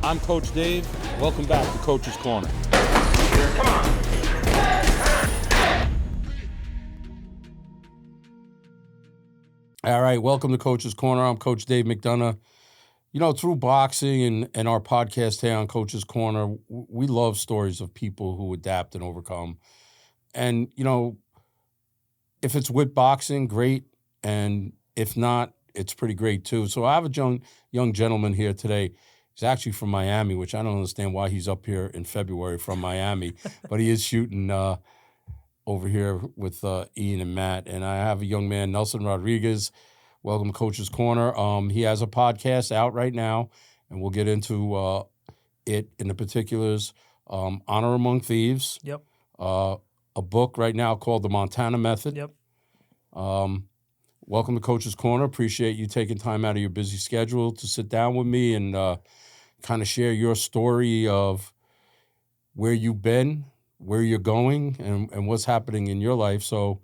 I'm Coach Dave. Welcome back to Coach's Corner. Come on. All right, welcome to Coach's Corner. I'm Coach Dave McDonough. You know, through boxing and our podcast here on Coach's Corner, we love stories of people who adapt and overcome. And, you know, if it's with boxing, great. And if not, it's pretty great too. So I have a young gentleman here today. He's actually from Miami, which I don't understand why he's up here in February from Miami. But he is shooting over here with Ian and Matt. And I have a young man, Nelson Rodriguez. Welcome to Coach's Corner. He has a podcast out right now, and we'll get into it in the particulars. Honor Among Thieves. Yep. A book right now called The Montana Method. Yep. Welcome to Coach's Corner. Appreciate you taking time out of your busy schedule to sit down with me and kind of share your story of where you've been, where you're going, and what's happening in your life. So,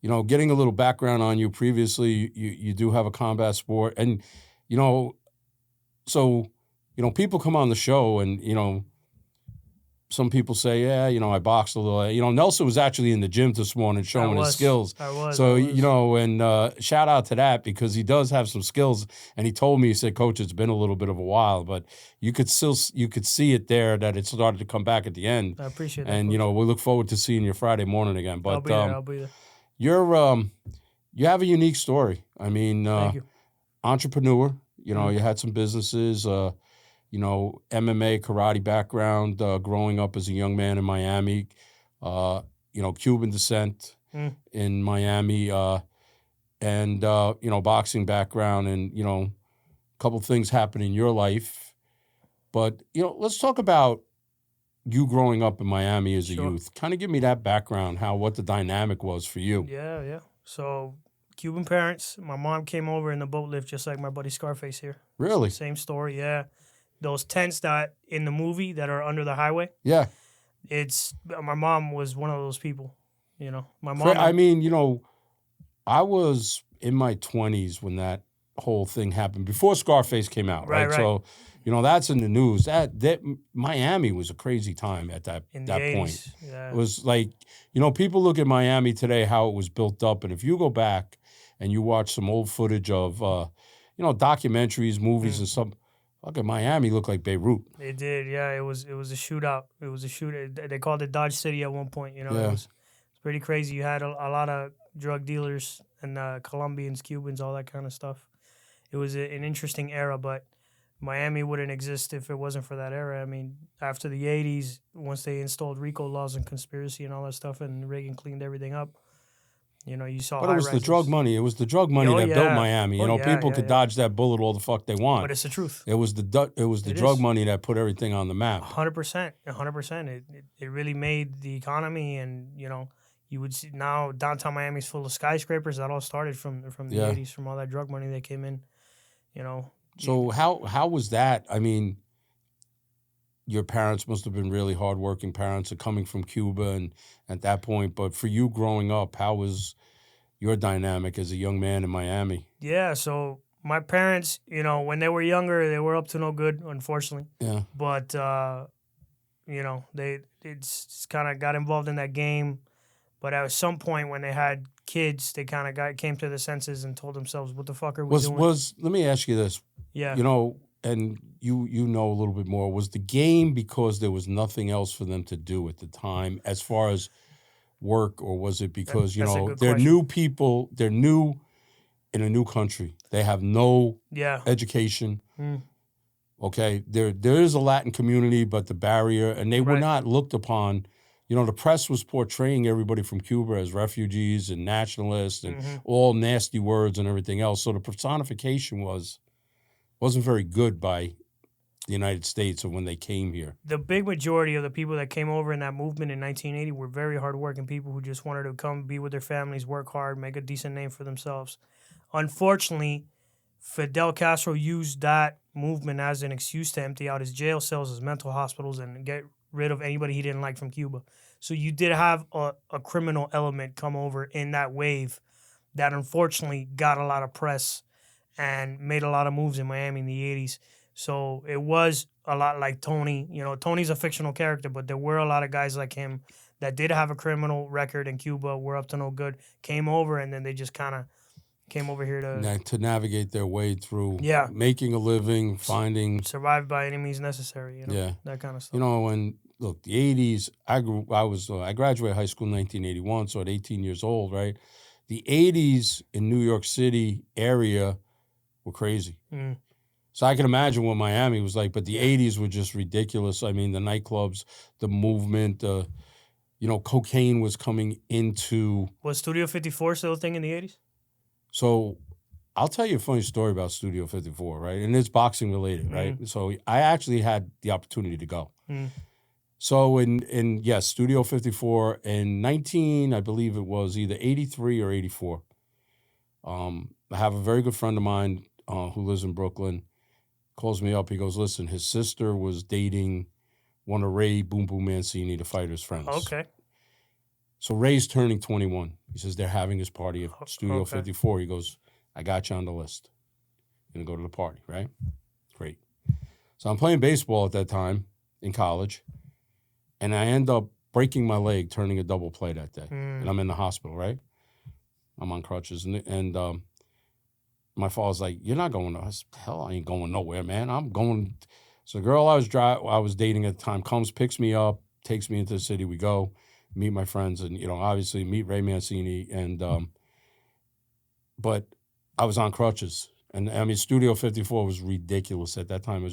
you know, getting a little background on you, previously, you do have a combat sport. And, you know, so, you know, people come on the show and, you know, some people say, yeah, you know, I boxed a little. You know, Nelson was actually in the gym this morning showing his skills. I was. You know, and shout out to that because he does have some skills. And he told me, he said, Coach, it's been a little bit of a while, but you could see it there that it started to come back at the end. I appreciate that. And, Coach. You know, we look forward to seeing you Friday morning again. But I'll be there. You have a unique story. I mean, Thank you. Entrepreneur, you know, you had some businesses, you know, MMA, karate background, growing up as a young man in Miami, you know, Cuban descent in Miami, and, you know, boxing background and, you know, a couple things happened in your life. But, you know, let's talk about you growing up in Miami as a youth. Kind of give me that background, what the dynamic was for you. Yeah. So, Cuban parents. My mom came over in the boat lift just like my buddy Scarface here. Really? Same story, yeah. Those tents that in the movie that are under the highway. Yeah. My mom was one of those people, you know. My mom. I mean, you know, I was in my 20s when that whole thing happened, before Scarface came out, right? So, you know, that's in the news. That Miami was a crazy time at that in that the point. 80s, yeah. It was like, you know, people look at Miami today, how it was built up, and if you go back and you watch some old footage of, you know, documentaries, movies, and some. Look at Miami, looked like Beirut. It did, yeah. It was a shootout. It was a shootout. They called it Dodge City at one point. You know, Yeah. It was pretty crazy. You had a lot of drug dealers and Colombians, Cubans, all that kind of stuff. It was an interesting era, but Miami wouldn't exist if it wasn't for that era. I mean, after the 80s, once they installed RICO laws and conspiracy and all that stuff, and Reagan cleaned everything up, you know, you saw. But it was the drug money. It was the drug money that built Miami. You know, people could dodge that bullet all the fuck they want. But it's the truth. It was the drug money that put everything on the map. 100%. 100%. It really made the economy, and, you know, you would see now downtown Miami's full of skyscrapers. That all started from the 80s, from all that drug money that came in, you know. So how was that? I mean, your parents must have been really hardworking parents, coming from Cuba and at that point. But for you growing up, how was your dynamic as a young man in Miami? Yeah, so my parents, you know, when they were younger, they were up to no good, unfortunately. Yeah. But, you know, they just kind of got involved in that game. But at some point when they had kids, they kind of came to their senses and told themselves, what the fuck are we doing? Let me ask you this. Yeah. You know, and you know a little bit more. Was the game because there was nothing else for them to do at the time as far as work, or was it because, you know, they're new people, they're new in a new country. They have no education. Okay, there is a Latin community, but the barrier, and they were not looked upon. You know, the press was portraying everybody from Cuba as refugees and nationalists and all nasty words and everything else. So the personification wasn't very good by the United States when they came here. The big majority of the people that came over in that movement in 1980 were very hardworking people who just wanted to come be with their families, work hard, make a decent name for themselves. Unfortunately, Fidel Castro used that movement as an excuse to empty out his jail cells, his mental hospitals, and get rid of anybody he didn't like from Cuba. So you did have a criminal element come over in that wave that unfortunately got a lot of press and made a lot of moves in Miami in the 80s. So it was a lot like Tony. You know, Tony's a fictional character, but there were a lot of guys like him that did have a criminal record in Cuba, were up to no good, came over, and then they just kind of came over here To navigate their way through Yeah. making a living, finding. survive by any means necessary. You know, Yeah. that kind of stuff. You know, when look, the 80s, I graduated high school in 1981, so at 18 years old, right? The 80s in New York City area were crazy. Mm. So I can imagine what Miami was like, but the 80s were just ridiculous. I mean, the nightclubs, the movement, cocaine was coming into. Was Studio 54 still a thing in the 80s? So I'll tell you a funny story about Studio 54, right? And it's boxing related, right? So I actually had the opportunity to go. Mm. So yes, Studio 54 in I believe it was either 83 or 84. I have a very good friend of mine who lives in Brooklyn, calls me up. He goes, listen, his sister was dating one of Ray Boom Boom Mancini, the fighter's friends. Okay. So Ray's turning 21. He says they're having his party at Studio Okay. 54. He goes, I got you on the list. Gonna go to the party, right? Great. So I'm playing baseball at that time in college, and I end up breaking my leg turning a double play that day. And I'm in the hospital, right? I'm on crutches. And my father's like, you're not going to, hell, I ain't going nowhere, man. I'm going. So the girl I was dating at the time comes, picks me up, takes me into the city. We go, meet my friends, and, obviously meet Ray Mancini. And, but I was on crutches. And I mean, Studio 54 was ridiculous at that time.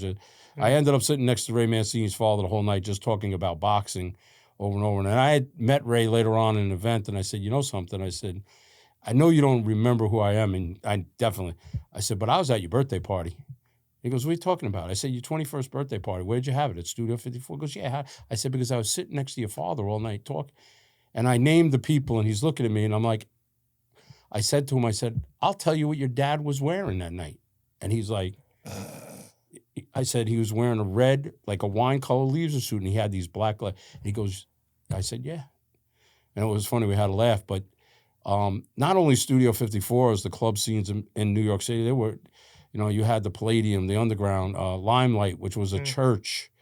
I ended up sitting next to Ray Mancini's father the whole night just talking about boxing over and over. And I had met Ray later on in an event, and I said, you know something? I said, I know you don't remember who I am, and I said, but I was at your birthday party. He goes, what are you talking about? I said, your 21st birthday party. Where'd you have it? At Studio 54? He goes, yeah. I said, because I was sitting next to your father all night talking. And I named the people, and he's looking at me, and I'm like, I said to him, I'll tell you what your dad was wearing that night. And he's like, I said he was wearing a red, like a wine color leisure suit, and he had these black legs. He goes, I said, yeah. And it was funny, we had a laugh, but not only Studio 54 as the club scenes in New York City, there were, you had the Palladium, the Underground, Limelight, which was a church,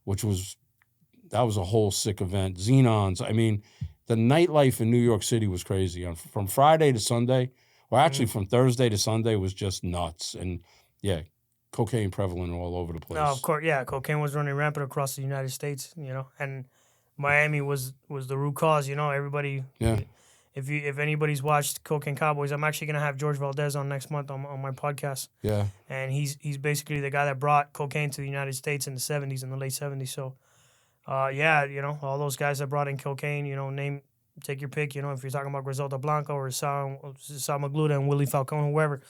that was a whole sick event. Xenons. I mean, the nightlife in New York City was crazy. From Friday to Sunday, or actually from Thursday to Sunday was just nuts. And yeah, cocaine prevalent all over the place. No, of course, yeah, cocaine was running rampant across the United States, and Miami was the root cause. Everybody. Yeah. If anybody's watched Cocaine Cowboys, I'm actually gonna have George Valdez on next month on my podcast. Yeah. And he's basically the guy that brought cocaine to the United States in the late 70s. So, all those guys that brought in cocaine, take your pick. If you're talking about Griselda Blanco or Sal Magluta and Willie Falcone, whoever,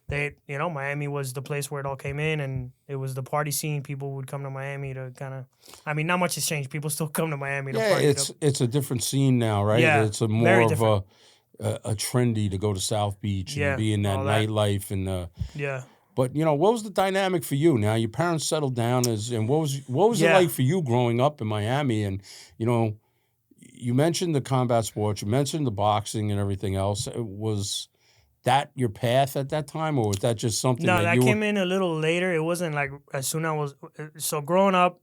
Miami was the place where it all came in, and it was the party scene. People would come to Miami to kind of, not much has changed. People still come to Miami to party. It's a different scene now, right? Yeah, it's more of a trendy to go to South Beach and be in that nightlife and yeah. But what was the dynamic for you? Now your parents settled down and what was it like for you growing up in Miami? And you mentioned the combat sports, you mentioned the boxing and everything else. Was that your path at that time, or was that just something? No, that came in a little later. It wasn't like as soon as I was. So growing up,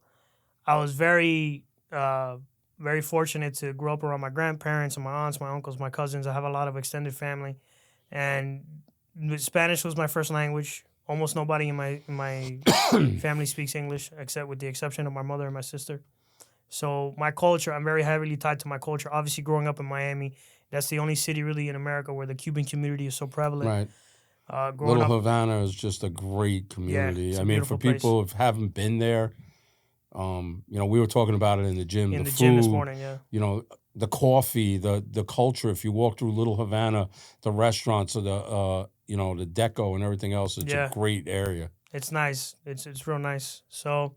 I was very, very fortunate to grow up around my grandparents and my aunts, my uncles, my cousins. I have a lot of extended family, and Spanish was my first language. Almost nobody in my family speaks English, except with the exception of my mother and my sister. So my culture, I'm very heavily tied to my culture. Obviously, growing up in Miami, that's the only city really in America where the Cuban community is so prevalent. Right. Little Havana is just a great community. Yeah, it's a I mean, for people who haven't been there, we were talking about it in the gym. In the food, gym this morning, yeah. The coffee, the culture. If you walk through Little Havana, the restaurants, or the deco and everything else, it's a great area. It's nice. It's real nice. So,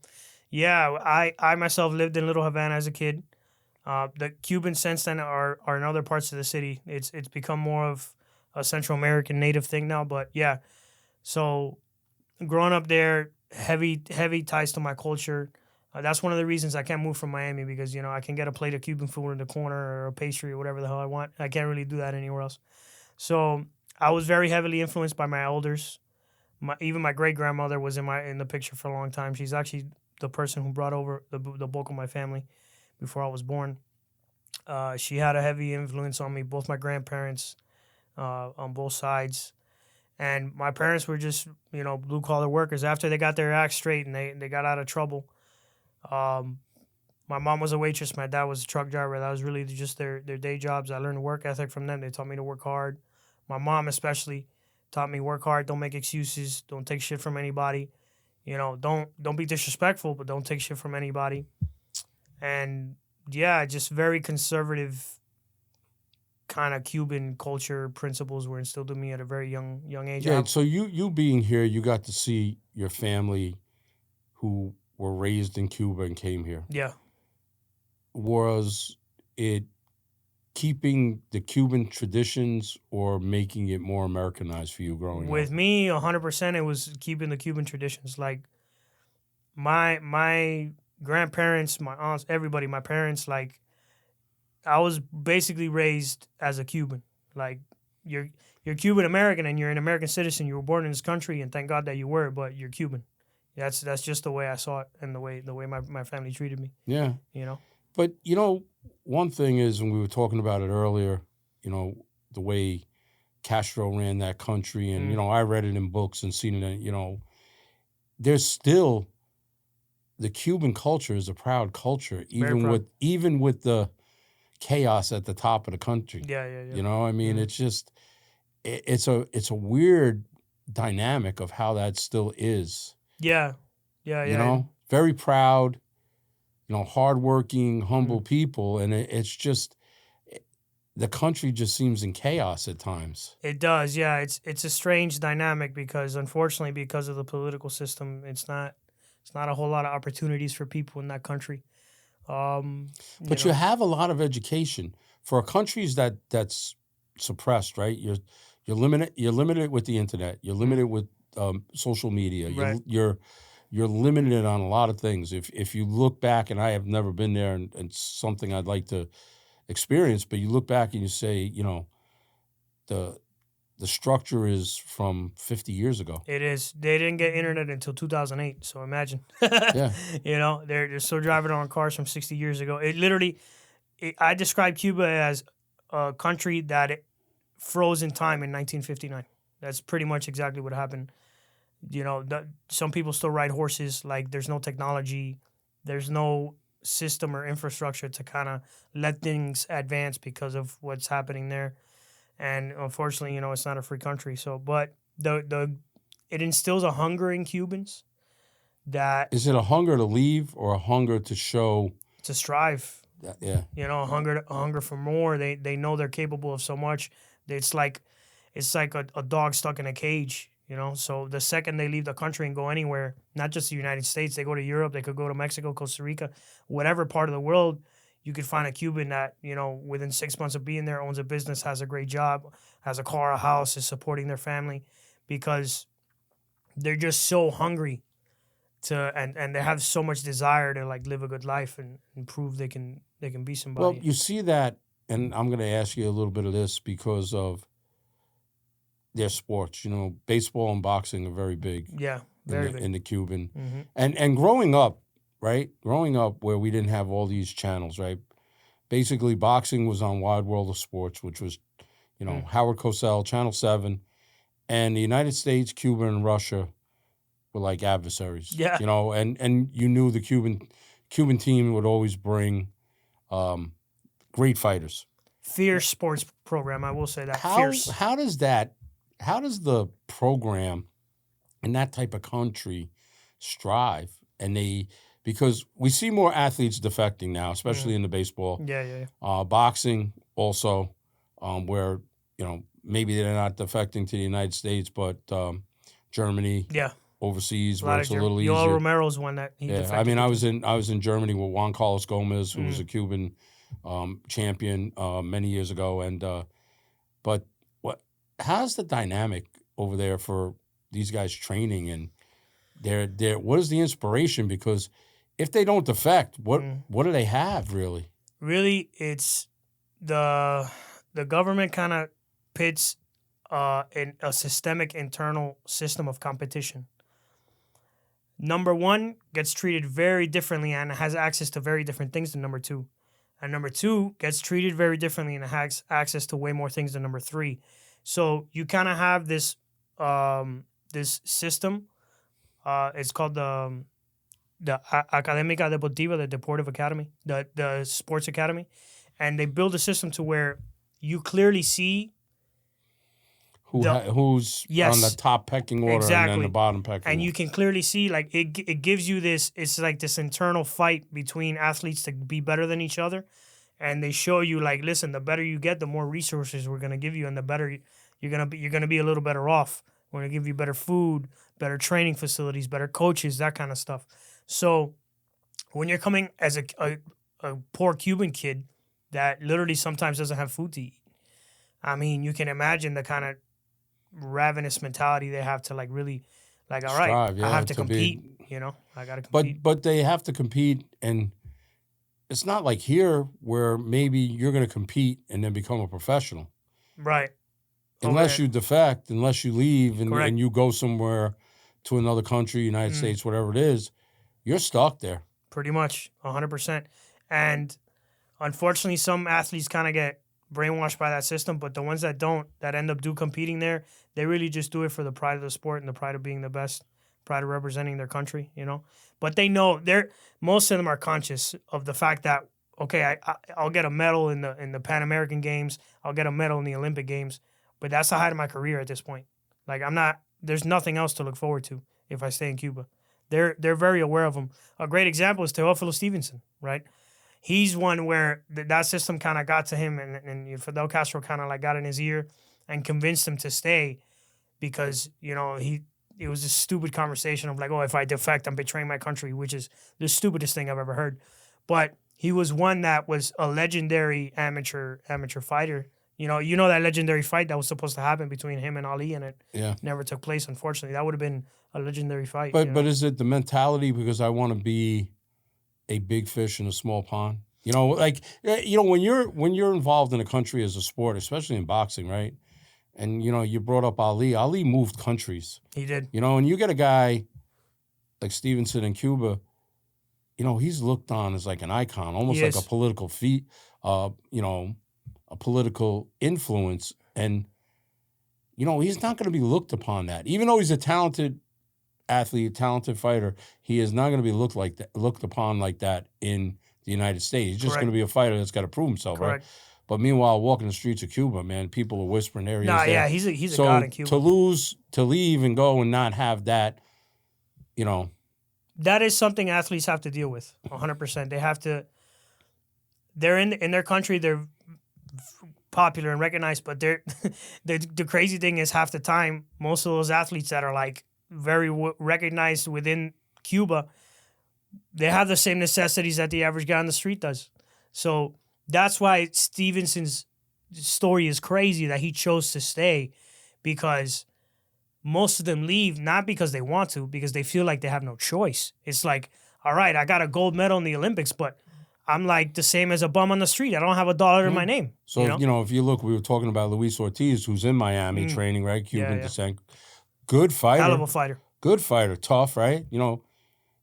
yeah, I myself lived in Little Havana as a kid. The Cubans since then are in other parts of the city. It's become more of a Central American native thing now. But yeah, so growing up there, heavy ties to my culture. That's one of the reasons I can't move from Miami, because I can get a plate of Cuban food in the corner or a pastry or whatever the hell I want. I can't really do that anywhere else. So I was very heavily influenced by my elders. Even my great grandmother was in the picture for a long time. She's actually the person who brought over the bulk of my family before I was born. She had a heavy influence on me. Both my grandparents, on both sides, and my parents were just blue collar workers. After they got their act straight and they got out of trouble, my mom was a waitress. My dad was a truck driver. That was really just their day jobs. I learned work ethic from them. They taught me to work hard. My mom especially taught me work hard. Don't make excuses. Don't take shit from anybody. Don't be disrespectful, but don't take shit from anybody. And yeah, just very conservative kind of Cuban culture principles were instilled in me at a very young age. Yeah. So you being here, you got to see your family who were raised in Cuba and came here. Yeah. Was it keeping the Cuban traditions or making it more Americanized for you growing up? With me, 100%, it was keeping the Cuban traditions. Like my grandparents, my aunts, everybody, my parents, like I was basically raised as a Cuban. Like you're Cuban American and you're an American citizen. You were born in this country, and thank God that you were, but you're Cuban. That's just the way I saw it, and the way my family treated me. Yeah. But, one thing is, and we were talking about it earlier, the way Castro ran that country, and, I read it in books and seen it, there's still, the Cuban culture is a proud culture, even with the chaos at the top of the country. Yeah. It's just, it's a weird dynamic of how that still is. Yeah. Very proud, hardworking, humble people, and it's just the country just seems in chaos at times. It does, yeah. It's a strange dynamic because, unfortunately, because of the political system, it's not a whole lot of opportunities for people in that country. But you have a lot of education for countries that's suppressed, right? You're limited with the internet. You're limited with social media. Right. You're limited on a lot of things. If you look back, and I have never been there, and it's something I'd like to experience, but you look back and you say, the structure is from 50 years ago. It is. They didn't get internet until 2008, so imagine. Yeah. They're still driving on cars from 60 years ago. I describe Cuba as a country that froze in time in 1959. That's pretty much exactly what happened. Some people still ride horses. Like, there's no technology. There's no system or infrastructure to kind of let things advance because of what's happening there. And unfortunately, it's not a free country. So, but it instills a hunger in Cubans that... Is it a hunger to leave or a hunger to show... To strive. Yeah. A hunger for more. They know they're capable of so much. It's like a dog stuck in a cage. So the second they leave the country and go anywhere, not just the United States, they go to Europe, they could go to Mexico, Costa Rica, whatever part of the world, you could find a Cuban that, within 6 months of being there, owns a business, has a great job, has a car, a house, is supporting their family, because they're just so hungry and they have so much desire to like live a good life and prove they can be somebody. Well, you see that, and I'm going to ask you a little bit of this because of their sports. Baseball and boxing are very big. Yeah, very big. In the Cuban. Mm-hmm. And growing up, right? Growing up where we didn't have all these channels, right? Basically, boxing was on Wide World of Sports, which was, Howard Cosell, Channel 7. And the United States, Cuba, and Russia were like adversaries. Yeah. And you knew the Cuban team would always bring great fighters. Fierce sports program, I will say that. Fierce. How does the program in that type of country strive? Because we see more athletes defecting now, especially in the baseball. Yeah. Boxing also, where, maybe they're not defecting to the United States, but Germany, overseas, where it's a little easier. Yoel Romero's one that he defected. I mean, I was in Germany with Juan Carlos Gomez, who was a Cuban champion many years ago, and but how's the dynamic over there for these guys training, and what is the inspiration? Because if they don't defect, what do they have really? Really, it's the government kind of pits a systemic internal system of competition. Number one gets treated very differently and has access to very different things than number two. And number two gets treated very differently and has access to way more things than number three. So you kind of have this this system. It's called the Académica Deportiva, the Deportive Academy, the Sports Academy. And they build a system to where you clearly see who's yes, on the top pecking order exactly. and then the bottom pecking order. And you can clearly see, like, it gives you this, it's like this internal fight between athletes to be better than each other. And they show you, like, listen, the better you get, the more resources we're going to give you, and the better you're going to be a little better off. We're going to give you better food, better training facilities, better coaches, that kind of stuff. So when you're coming as a poor Cuban kid that literally sometimes doesn't have food to eat, I mean, you can imagine the kind of ravenous mentality they have to, like, really, like, all right, strive, yeah, I have to compete, I got to compete. But they have to compete, and it's not like here where maybe you're going to compete and then become a professional. Right. Unless you defect, unless you leave and you go somewhere to another country, United States, whatever it is, you're stuck there. Pretty much, 100%. And unfortunately, some athletes kind of get brainwashed by that system, but the ones that don't, that end up competing there, they really just do it for the pride of the sport and the pride of being the best, pride of representing their country, But they know, most of them are conscious of the fact that, okay, I'll get a medal in the Pan American Games, I'll get a medal in the Olympic Games, but that's the height of my career at this point. Like, there's nothing else to look forward to if I stay in Cuba. They're very aware of them. A great example is Teófilo Stevenson, right? He's one where that system kind of got to him, and Fidel Castro kind of like got in his ear and convinced him to stay because, it was a stupid conversation of like, oh, if I defect, I'm betraying my country, which is the stupidest thing I've ever heard. But he was one that was a legendary amateur fighter. You know that legendary fight that was supposed to happen between him and Ali, and it never took place, unfortunately. That would have been a legendary fight. But is it the mentality because I want to be a big fish in a small pond? When you're involved in a country as a sport, especially in boxing, right? And, you brought up Ali. Ali moved countries. He did. And you get a guy like Stevenson in Cuba, he's looked on as like an icon, almost like a political feat, a political influence. And, he's not going to be looked upon that. Even though he's a talented athlete, talented fighter, he is not going to be looked upon like that in the United States. He's just going to be a fighter that's got to prove himself, right? But meanwhile, walking the streets of Cuba, man, people are whispering there. He's a god in Cuba. To leave and go and not have that, that is something athletes have to deal with, 100%. They have to. They're in their country. They're popular and recognized, but the crazy thing is half the time, most of those athletes that are like very recognized within Cuba, they have the same necessities that the average guy on the street does. So that's why Stevenson's story is crazy that he chose to stay, because most of them leave not because they want to, because they feel like they have no choice. It's like, all right, I got a gold medal in the Olympics, but I'm like the same as a bum on the street. I don't have $1 in my name. So, if you look, we were talking about Luis Ortiz, who's in Miami training, right? Cuban descent. Good fighter. Hell of a fighter. Good fighter. Tough, right?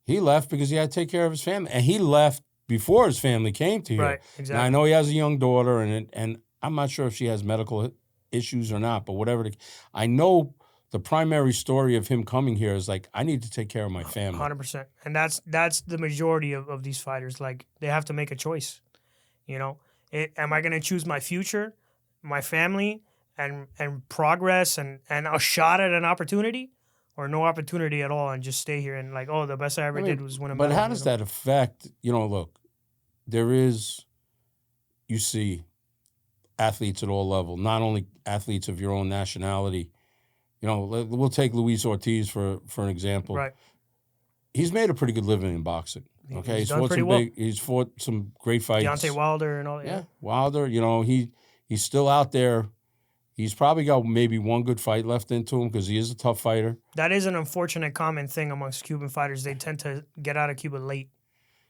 He left because he had to take care of his family. And he left before his family came to here. Right, exactly. Now, I know he has a young daughter, and I'm not sure if she has medical issues or not, but whatever. I know the primary story of him coming here is like, I need to take care of my family. 100%. And that's the majority of these fighters. Like, they have to make a choice. Am I going to choose my future, my family, and progress and a shot at an opportunity, or no opportunity at all and just stay here and like, oh, the best I ever did was win a medal. But how does that affect, look, you see athletes at all levels, not only athletes of your own nationality. We'll take Luis Ortiz for an example. Right. He's made a pretty good living in boxing. Okay, he's done pretty well. He's fought some great fights. Deontay Wilder and all that. Yeah, Wilder. He's still out there. He's probably got maybe one good fight left into him because he is a tough fighter. That is an unfortunate common thing amongst Cuban fighters. They tend to get out of Cuba late.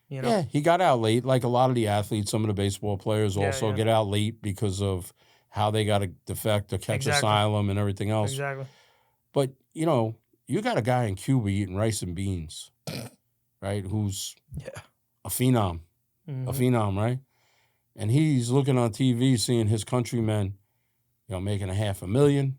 Yeah, he got out late, like a lot of the athletes. Some of the baseball players also get out late because of how they got to defect or catch Exactly. asylum and everything else. Exactly. But, you know, you got a guy in Cuba eating rice and beans, right, who's a phenom, right? And he's looking on TV, seeing his countrymen, you know, making $500,000,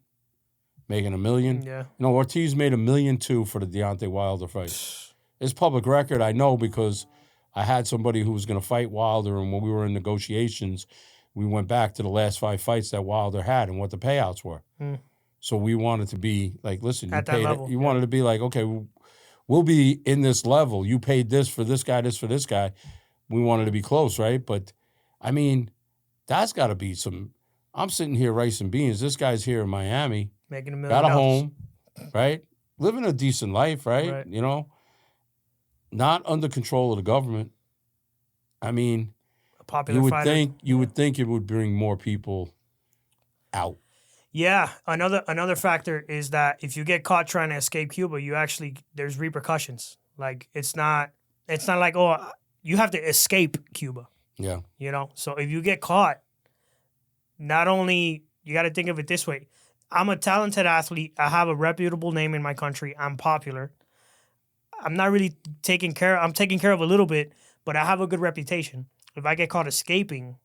making $1 million. Yeah. You know, Ortiz made $1.2 million for the Deontay Wilder fight. It's public record, I know, because I had somebody who was going to fight Wilder, and when we were in negotiations, we went back to the last 5 fights that Wilder had and what the payouts were. So we wanted to be like, listen, you At that paid level, it. You wanted to be like, okay, we'll be in this level. You paid this for this guy, this for this guy. We wanted to be close, right? But, I mean, that's got to be some – I'm sitting here rice and beans. This guy's here in Miami. Making $1 million. Got a home, right? Living a decent life, right? You know? Not under control of the government. I mean, A popular fighter. You would think it would bring more people out. Yeah, another factor is that if you get caught trying to escape Cuba, there's repercussions. Like it's not like, oh, you have to escape Cuba. Yeah. You know? So if you get caught, not only you got to think of it this way. I'm a talented athlete. I have a reputable name in my country. I'm popular. I'm not really taking care of a little bit, but I have a good reputation. If I get caught escaping,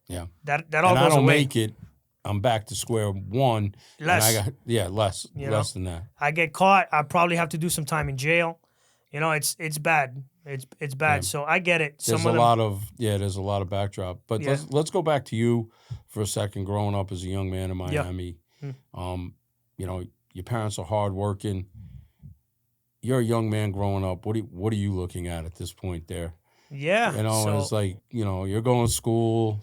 that all goes away. I don't make it, I'm back to square one. Less. Less than that. I get caught, I probably have to do some time in jail. You know, it's bad. It's bad. Yeah. So I get it. There's a lot of backdrop. But let's go back to you for a second. Growing up as a young man in Miami, you know, your parents are hardworking. You're a young man growing up. What are you looking at this point there? Yeah, you know, it's like, you know, you're going to school.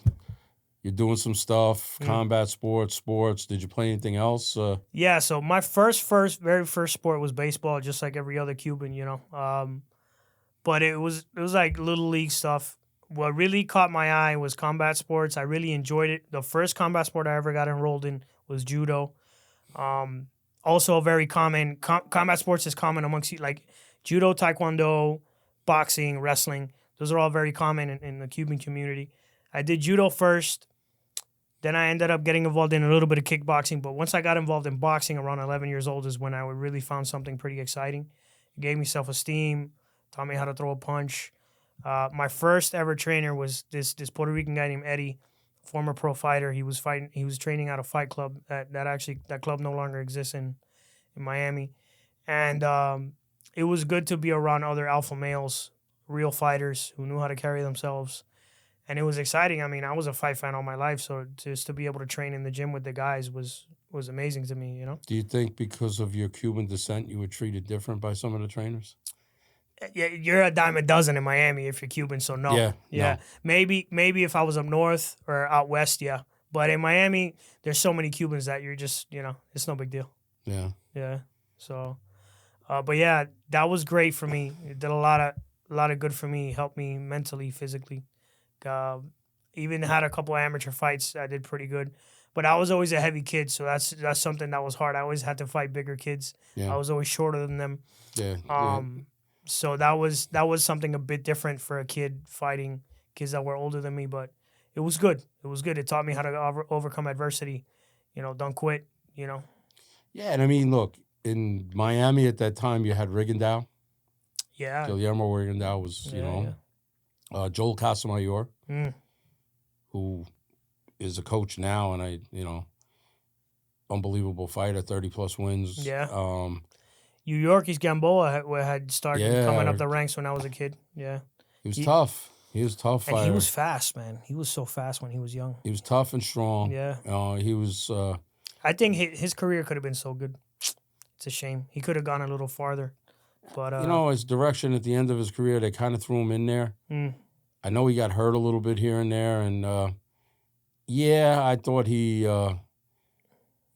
You're doing some stuff, combat sports. Did you play anything else? Yeah, so my very first sport was baseball, just like every other Cuban, you know. But it was like little league stuff. What really caught my eye was combat sports. I really enjoyed it. The first combat sport I ever got enrolled in was judo. Also very common. Combat sports is common amongst you, like judo, taekwondo, boxing, wrestling. Those are all very common in the Cuban community. I did judo first. Then I ended up getting involved in a little bit of kickboxing. But once I got involved in boxing around 11 years old is when I really found something pretty exciting. It gave me self-esteem, taught me how to throw a punch. My first ever trainer was this Puerto Rican guy named Eddie, former pro fighter. He was training at a fight club that club no longer exists in Miami. And it was good to be around other alpha males, real fighters who knew how to carry themselves. And it was exciting. I mean, I was a fight fan all my life, so just to be able to train in the gym with the guys was amazing to me, you know? Do you think because of your Cuban descent, you were treated different by some of the trainers? Yeah, you're a dime a dozen in Miami if you're Cuban, so no. Yeah. No. Maybe if I was up north or out west, yeah. But in Miami, there's so many Cubans that you're just, you know, it's no big deal. Yeah. Yeah. So, but yeah, that was great for me. It did a lot of good for me, helped me mentally, physically. Even had a couple of amateur fights. I did pretty good, but I was always a heavy kid, so that's something that was hard. I always had to fight bigger kids. Yeah. I was always shorter than them. Yeah. So that was something a bit different for a kid fighting kids that were older than me, but it was good. It taught me how to overcome adversity. You know, don't quit. You know. Yeah, and I mean, look, in Miami at that time, you had Rigondeaux. Yeah. Guillermo Rigondeaux was, you know. Yeah. Joel Casamayor, who is a coach now, and unbelievable fighter, 30-plus wins. Yeah. Yorkis Gamboa had started coming up the ranks when I was a kid. Yeah. He was tough. He was tough fighter. And he was fast, man. He was so fast when he was young. He was tough and strong. Yeah. He was... I think his career could have been so good. It's a shame. He could have gone a little farther. But you know, his direction at the end of his career, they kind of threw him in there. I know he got hurt a little bit here and there, and I thought he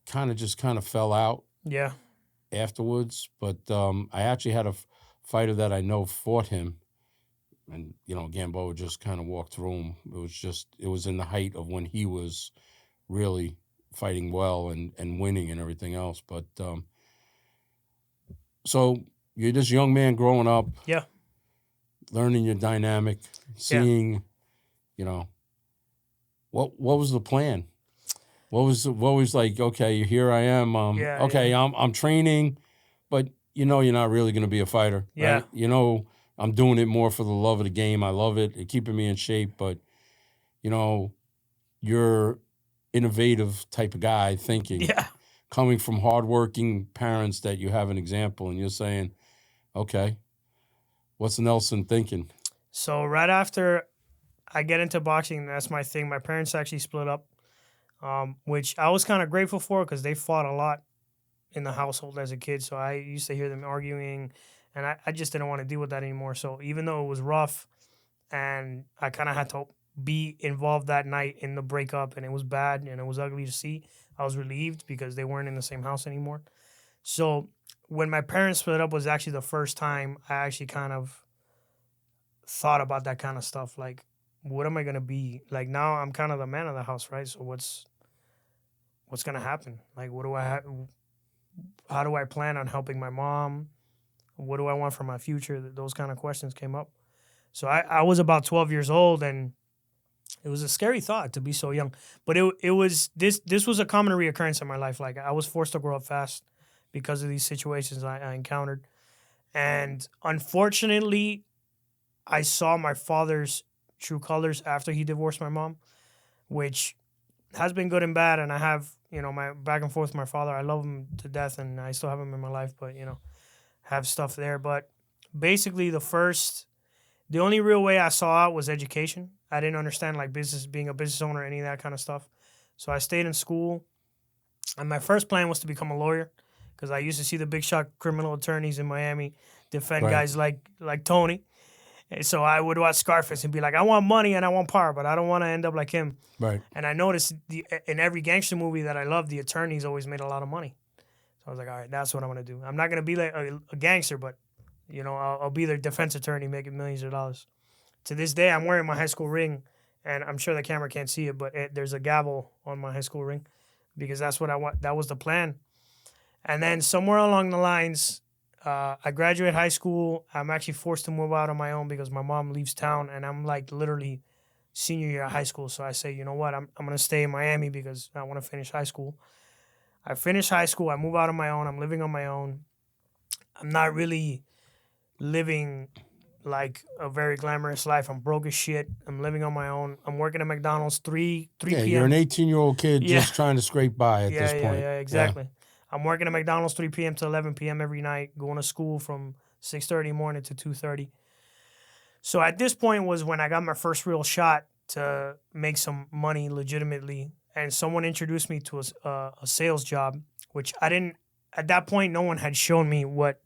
kind of fell out. Yeah. Afterwards, but I actually had a fighter that I know fought him, and you know, Gamboa just kind of walked through him. It was in the height of when he was really fighting well and winning and everything else. But so you're this young man growing up, learning your dynamic, seeing, you know, what was the plan? What was like? Okay, here I am. Yeah, okay, yeah. I'm training, but you know you're not really going to be a fighter, Yeah. right? You know I'm doing it more for the love of the game. I love it. It's keeping me in shape, but you know you're innovative type of guy thinking, Yeah. coming from hardworking parents that you have an example, and you're saying, okay, what's Nelson thinking? So right after I get into boxing, that's my thing. My parents actually split up, which I was kind of grateful for because they fought a lot in the household as a kid. So I used to hear them arguing, and I just didn't want to deal with that anymore. So even though it was rough and I kind of had to be involved that night in the breakup and it was bad and it was ugly to see, I was relieved because they weren't in the same house anymore. So when my parents split up was actually the first time I actually kind of thought about that kind of stuff. Like, what am I gonna be? Like now I'm kind of the man of the house, right? So what's gonna happen? Like, what do I have? How do I plan on helping my mom? What do I want for my future? Those kind of questions came up. So I was about 12 years old, and it was a scary thought to be so young. But it was this was a common reoccurrence in my life. Like I was forced to grow up fast because of these situations I encountered, and unfortunately, I saw my father's true colors after he divorced my mom, which has been good and bad. And I have, my back and forth with my father. I love him to death and I still have him in my life, but, have stuff there. But basically the only real way I saw out was education. I didn't understand like business, being a business owner, any of that kind of stuff. So I stayed in school and my first plan was to become a lawyer because I used to see the big shot criminal attorneys in Miami defend Right. guys like Tony. So I would watch Scarface and be like, I want money and I want power, but I don't want to end up like him. Right. And I noticed in every gangster movie that I loved, the attorneys always made a lot of money. So I was like, all right, that's what I'm going to do. I'm not going to be like a gangster, but, I'll be their defense attorney making millions of dollars. To this day, I'm wearing my high school ring, and I'm sure the camera can't see it, but there's a gavel on my high school ring because that's what I want. That was the plan. And then somewhere along the lines, I graduate high school. I'm actually forced to move out on my own because my mom leaves town, and I'm like literally senior year of high school. So I say, you know what, I'm going to stay in Miami because I want to finish high school. I finish high school. I move out on my own. I'm living on my own. I'm not really living like a very glamorous life. I'm broke as shit. I'm living on my own. I'm working at McDonald's 3 Yeah, p.m. you're an 18-year-old kid just trying to scrape by at this point. Yeah, exactly. I'm working at McDonald's 3 p.m. to 11 p.m. every night, going to school from 6:30 morning to 2:30. So at this point was when I got my first real shot to make some money legitimately. And someone introduced me to a sales job, which I didn't, at that point, no one had shown me what,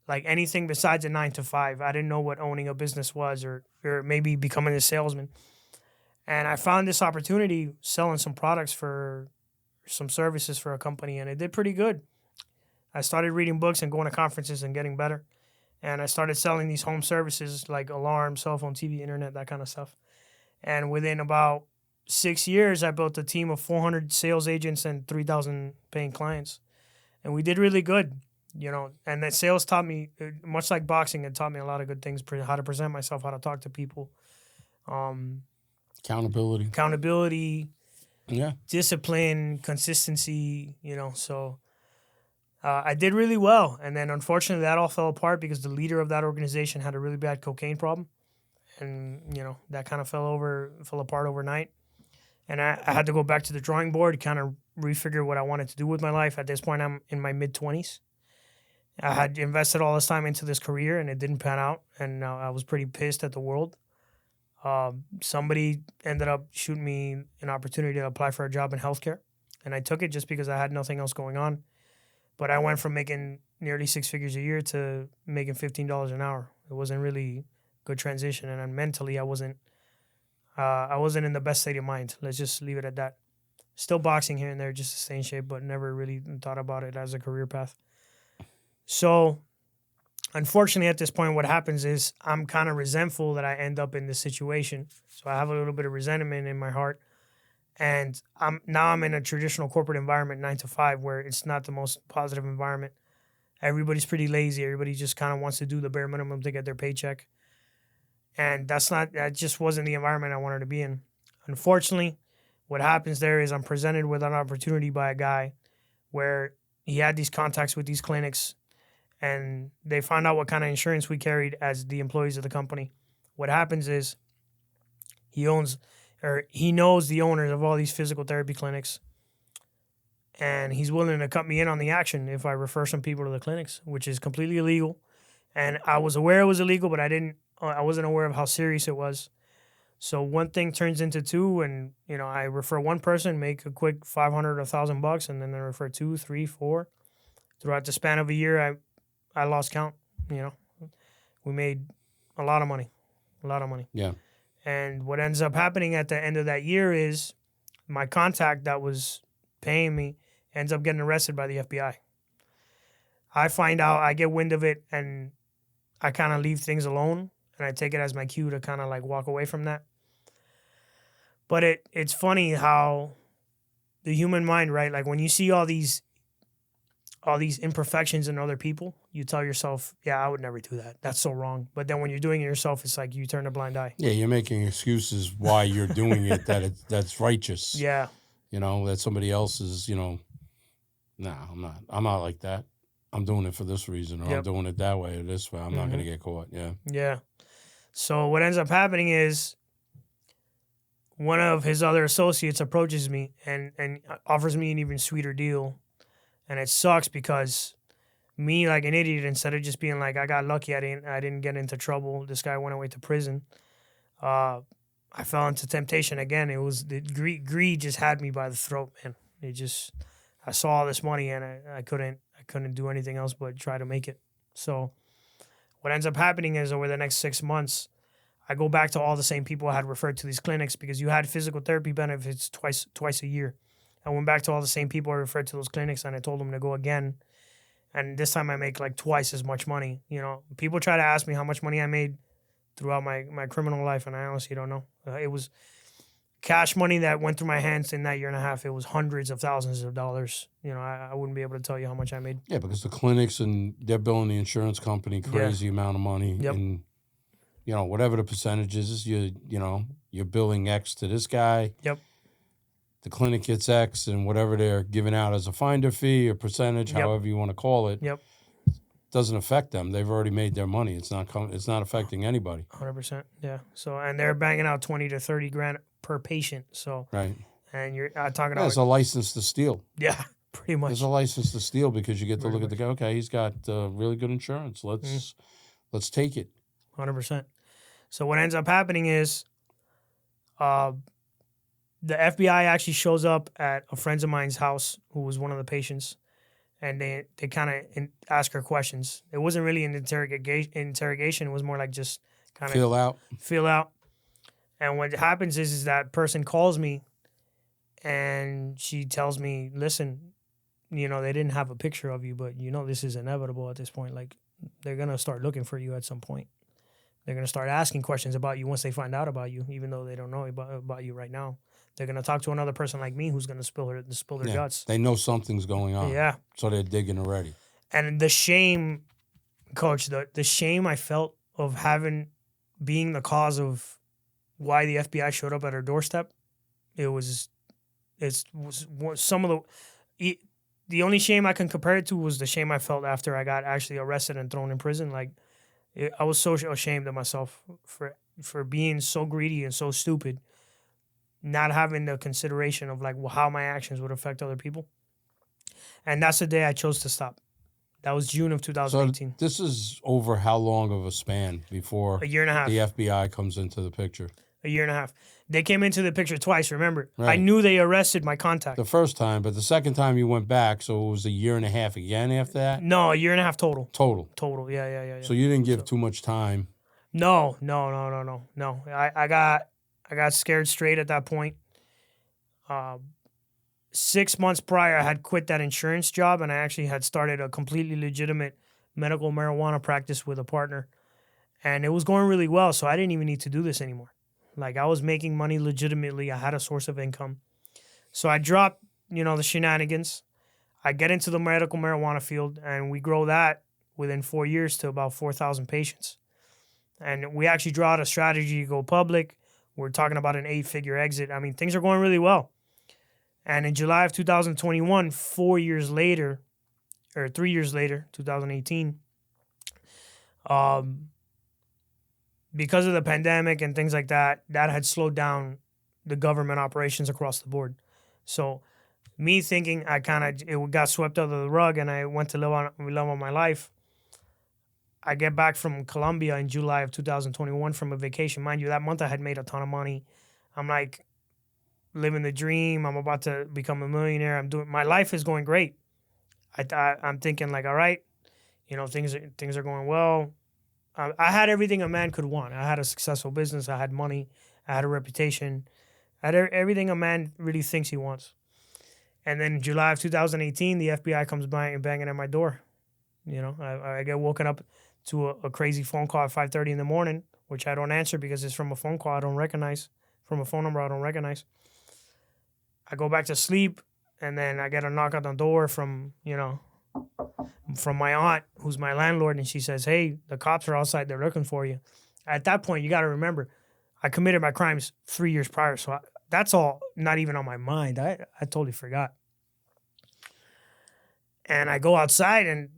like anything besides a 9 to 5. I didn't know what owning a business was or maybe becoming a salesman. And I found this opportunity selling some products for some services for a company, and it did pretty good. I started reading books and going to conferences and getting better. And I started selling these home services like alarms, cell phone, TV, internet, that kind of stuff. And within about 6 years, I built a team of 400 sales agents and 3,000 paying clients. And we did really good, and that sales taught me, much like boxing, it taught me a lot of good things, how to present myself, how to talk to people. Accountability, yeah, discipline, consistency, so I did really well. And then unfortunately that all fell apart because the leader of that organization had a really bad cocaine problem. And, that kind of fell apart overnight. And I had to go back to the drawing board, kind of refigure what I wanted to do with my life. At this point, I'm in my mid-20s. I had invested all this time into this career, and it didn't pan out. And I was pretty pissed at the world. Somebody ended up shooting me an opportunity to apply for a job in healthcare. And I took it just because I had nothing else going on. But I went from making nearly 6 figures a year to making $15 an hour. It wasn't really a good transition. And mentally, I wasn't in the best state of mind. Let's just leave it at that. Still boxing here and there just to stay in shape, but never really thought about it as a career path. So, unfortunately, at this point, what happens is I'm kind of resentful that I end up in this situation. So I have a little bit of resentment in my heart. And I'm in a traditional corporate environment, 9 to 5, where it's not the most positive environment. Everybody's pretty lazy. Everybody just kind of wants to do the bare minimum to get their paycheck. And that just wasn't the environment I wanted to be in. Unfortunately, What happens there is I'm presented with an opportunity by a guy where he had these contacts with these clinics, and they found out what kind of insurance we carried as the employees of the company. What happens is he knows the owners of all these physical therapy clinics, and he's willing to cut me in on the action if I refer some people to the clinics, which is completely illegal. And I was aware it was illegal, but I wasn't aware of how serious it was. So one thing turns into two, and I refer one person, make a quick $500 or $1,000, and then I refer 2, 3, 4. Throughout the span of a year, I lost count. We made a lot of money. Yeah. And what ends up happening at the end of that year is my contact that was paying me ends up getting arrested by the FBI. I find out, I get wind of it, and I kind of leave things alone, and I take it as my cue to kind of like walk away from that. But it's funny how the human mind, right? Like when you see all these imperfections in other people, you tell yourself, yeah, I would never do that. That's so wrong. But then when you're doing it yourself, it's like you turn a blind eye. Yeah, you're making excuses why you're doing it, that's righteous. Yeah. That somebody else is, no, I'm not. I'm not like that. I'm doing it for this reason, or I'm doing it that way or this way. I'm not going to get caught. Yeah. Yeah. So what ends up happening is one of his other associates approaches me and offers me an even sweeter deal. And it sucks because me, like an idiot, instead of just being like, I got lucky, I didn't get into trouble, this guy went away to prison, I fell into temptation again. It was the greed just had me by the throat, man. I saw all this money, and I couldn't do anything else but try to make it. So what ends up happening is over the next 6 months, I go back to all the same people I had referred to these clinics, because you had physical therapy benefits twice a year. I went back to all the same people I referred to those clinics, and I told them to go again. And this time I make like twice as much money. People try to ask me how much money I made throughout my criminal life, and I honestly don't know. It was cash money that went through my hands in that year and a half. It was hundreds of thousands of dollars. I wouldn't be able to tell you how much I made. Yeah, because the clinics, and they're billing the insurance company crazy amount of money. Yep. And, whatever the percentage is, you're billing X to this guy. Yep. The clinic gets X, and whatever they're giving out as a finder fee or percentage, however you want to call it, doesn't affect them. They've already made their money. It's not affecting anybody. 100%. Yeah. So, and they're banging out 20 to 30 grand per patient. So, right. And you're talking about. There's a license to steal. Yeah, pretty much. There's a license to steal, because you get to look at the guy. Okay, he's got really good insurance. Let's take it. 100%. So what ends up happening is, the FBI actually shows up at a friend of mine's house who was one of the patients, and they kind of ask her questions. It wasn't really an interrogation. It was more like just kind of feel out. And what happens is that person calls me, and she tells me, listen, they didn't have a picture of you, but this is inevitable at this point. Like, they're going to start looking for you at some point. They're going to start asking questions about you once they find out about you, even though they don't know about you right now. They're going to talk to another person like me who's going to spill their guts. They know something's going on. Yeah. So they're digging already. And the shame, Coach, the shame I felt of being the cause of why the FBI showed up at our doorstep, it was some of the only shame I can compare it to was the shame I felt after I got actually arrested and thrown in prison. Like, I was so ashamed of myself for being so greedy and so stupid, not having the consideration of like how my actions would affect other people. And that's the day I chose to stop. That was June of 2018. So this is over how long of a span before a year and a half. The FBI comes into the picture? A year and a half. They came into the picture twice, remember? Right. I knew they arrested my contact. The first time, but the second time you went back, so it was a year and a half again after that? No, a year and a half total. Total, yeah. So you didn't give too much time? No. I got scared straight at that point. 6 months prior, I had quit that insurance job, and I actually had started a completely legitimate medical marijuana practice with a partner. And it was going really well, so I didn't even need to do this anymore. Like, I was making money legitimately. I had a source of income. So I dropped, the shenanigans. I get into the medical marijuana field, and we grow that within 4 years to about 4,000 patients. And we actually draw out a strategy to go public. We're talking about an 8-figure exit. I mean, things are going really well. And in July of 2021, 4 years later, or 3 years later, 2018, because of the pandemic and things like that, that had slowed down the government operations across the board. So me thinking it got swept under the rug and I went to live on my life. I get back from Colombia in July of 2021 from a vacation. Mind you, that month I had made a ton of money. I'm like living the dream. I'm about to become a millionaire. My life is going great. I'm thinking like, all right, things are going well. I had everything a man could want. I had a successful business. I had money. I had a reputation. I had everything a man really thinks he wants. And then in July of 2018, the FBI comes by and banging at my door. I get woken up to a crazy phone call at 5:30 in the morning, which I don't answer because it's from a phone call I don't recognize, from a phone number I don't recognize. I go back to sleep, and then I get a knock on the door from my aunt, who's my landlord, and she says, "Hey, the cops are outside. They're looking for you." At that point, you got to remember, I committed my crimes 3 years prior, so that's all not even on my mind. I totally forgot. And I go outside, and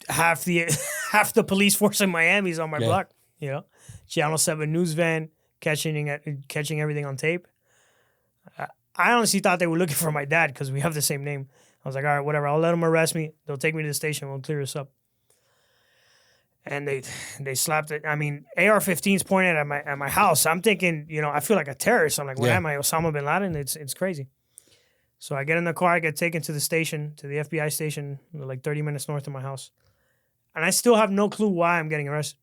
half the police force in Miami is on my block. Channel 7 news van catching everything on tape. I honestly thought they were looking for my dad because we have the same name. I was like, all right, whatever. I'll let them arrest me. They'll take me to the station. We'll clear this up. And they slapped it. I mean, AR-15s pointed at my house. I'm thinking, I feel like a terrorist. I'm like, what am I, Osama bin Laden? It's crazy. So I get in the car. I get taken to the station, to the FBI station, like 30 minutes north of my house. And I still have no clue why I'm getting arrested.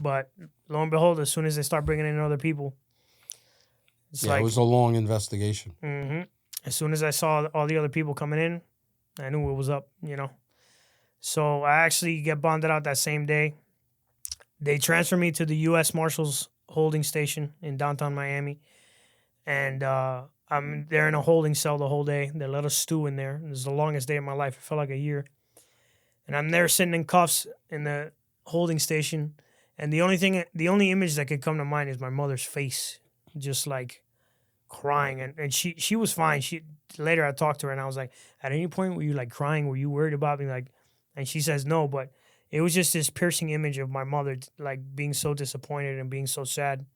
But lo and behold, as soon as they start bringing in other people, it was a long investigation. Mm-hmm. As soon as I saw all the other people coming in, I knew it was up, So I actually get bonded out that same day. They transfer me to the U.S. Marshals holding station in downtown Miami. And I'm there in a holding cell the whole day. They let us stew in there. It was the longest day of my life. It felt like a year. And I'm there sitting in cuffs in the holding station. And the only image that could come to mind is my mother's face, just like crying. And she was fine. Later I talked to her and I was like, at any point were you like crying? Were you worried about me? Like, and she says no, but it was just this piercing image of my mother like being so disappointed and being so sad.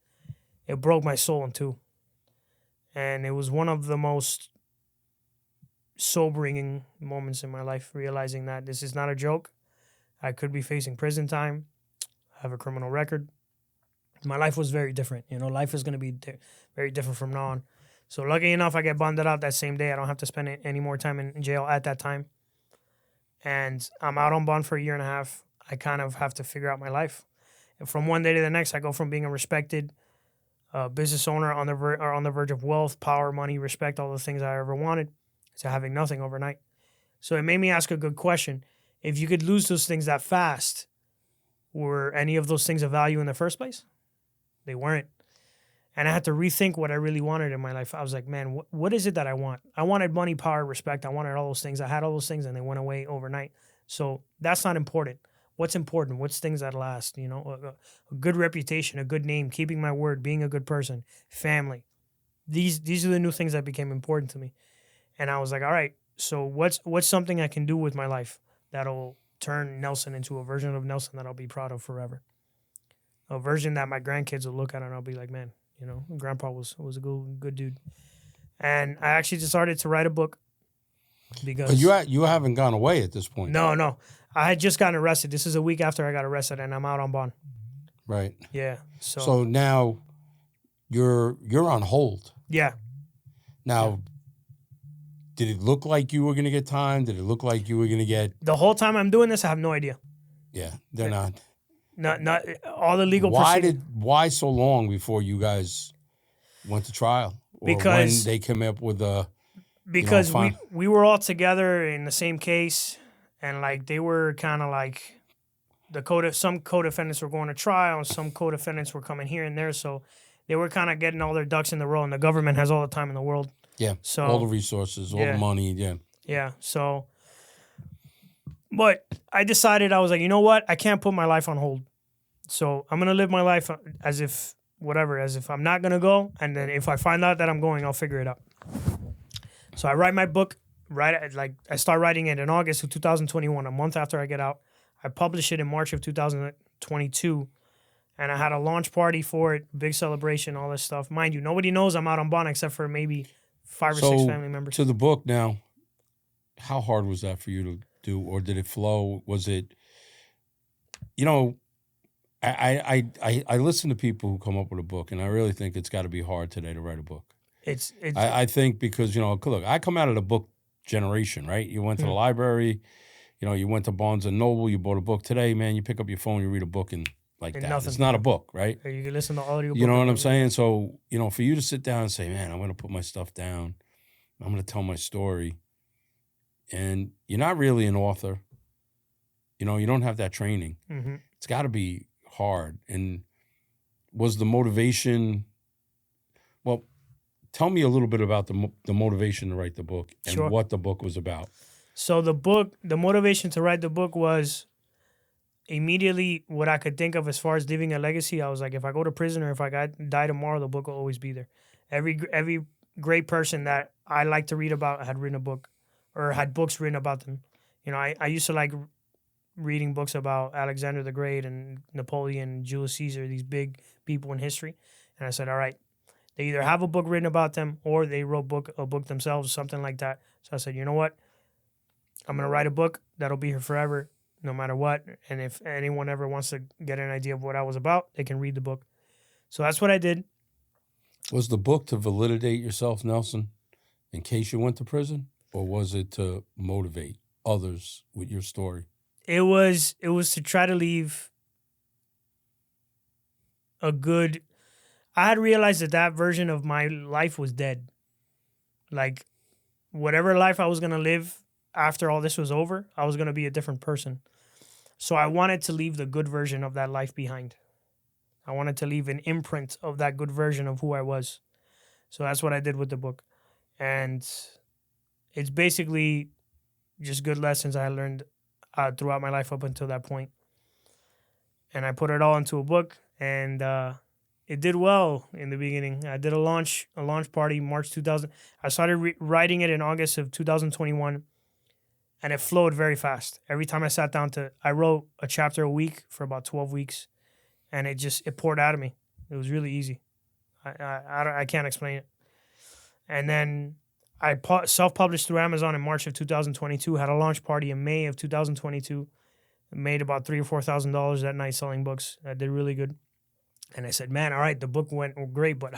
It broke my soul in two. And it was one of the most sobering moments in my life, realizing that this is not a joke. I could be facing prison time. I have a criminal record. My life was very different. Life is going to be very different from now on. So lucky enough, I get bonded out that same day. I don't have to spend any more time in jail at that time. And I'm out on bond for a year and a half. I kind of have to figure out my life. And from one day to the next, I go from being a respected business owner on the verge of wealth, power, money, respect, all the things I ever wanted, to having nothing overnight. So it made me ask a good question. If you could lose those things that fast, were any of those things of value in the first place? They weren't. And I had to rethink what I really wanted in my life. I was like, man, what is it that I want? I wanted money, power, respect. I wanted all those things. I had all those things and they went away overnight. So that's not important. What's important? What's things that last? A good reputation, a good name, keeping my word, being a good person, family. These are the new things that became important to me. And I was like, all right, so what's something I can do with my life that'll turn Nelson into a version of Nelson that I'll be proud of forever? A version that my grandkids will look at and I'll be like, man, Grandpa was a good dude. And I actually just started to write a book because... But you haven't gone away at this point. No. I had just gotten arrested. This is a week after I got arrested and I'm out on bond. Right. Yeah. So now you're on hold. Yeah. Now, did it look like you were going to get time? Did it look like you were going to get... The whole time I'm doing this, I have no idea. Yeah, they're not... Not all the legal. Why so long before you guys went to trial? Or because when they came up with a because we were all together in the same case, and like they were kind of like some co-defendants were going to trial, and some co-defendants were coming here and there, so they were kind of getting all their ducks in the row. And the government has all the time in the world. Yeah. So all the resources, all the money. Yeah. Yeah. So. But I decided, I was like, you know what? I can't put my life on hold. So I'm going to live my life as if I'm not going to go. And then if I find out that I'm going, I'll figure it out. So I write my book. I start writing it in August of 2021, a month after I get out. I publish it in March of 2022, and I had a launch party for it, big celebration, all this stuff. Mind you, nobody knows I'm out on bond except for maybe 5 or 6 family members. To the book now, how hard was that for you to do, or did it flow? Was it, I listen to people who come up with a book, and I really think it's got to be hard today to write a book. I think because, look, I come out of the book generation, right? You went to the library, you went to Barnes and Noble, you bought a book. Today, man, you pick up your phone, you read a book, and that. Nothing. It's not a book, right? Or you can listen to audio. You know what I'm saying? So, for you to sit down and say, man, I'm going to put my stuff down, I'm going to tell my story, and you're not really an author, you don't have that training. Mm-hmm. It's got to be hard. And was the motivation, well, tell me a little bit about the motivation to write the book and what the book was about. So the motivation to write the book was immediately what I could think of as far as leaving a legacy. I was like, if I go to prison or if I die tomorrow, the book will always be there. Every great person that I like to read about had written a book or had books written about them. I used to like reading books about Alexander the Great and Napoleon, Julius Caesar, these big people in history. And I said, all right, they either have a book written about them or they wrote a book themselves, something like that. So I said, you know what? I'm going to write a book that'll be here forever, no matter what. And if anyone ever wants to get an idea of what I was about, they can read the book. So that's what I did. Was the book to validate yourself, Nelson, in case you went to prison? Or was it to motivate others with your story? It was to try to leave a good... I had realized that version of my life was dead. Like, whatever life I was going to live after all this was over, I was going to be a different person. So I wanted to leave the good version of that life behind. I wanted to leave an imprint of that good version of who I was. So that's what I did with the book. And it's basically just good lessons I learned throughout my life up until that point. And I put it all into a book, and it did well in the beginning. I did a launch party March 2000. I started writing it in August of 2021, and it flowed very fast. Every time I sat down I wrote a chapter a week for about 12 weeks, and it poured out of me. It was really easy. I can't explain it. And then I self-published through Amazon in March of 2022, had a launch party in May of 2022, made about $3,000 or $4,000 that night selling books. I did really good. And I said, man, all right, the book went great, but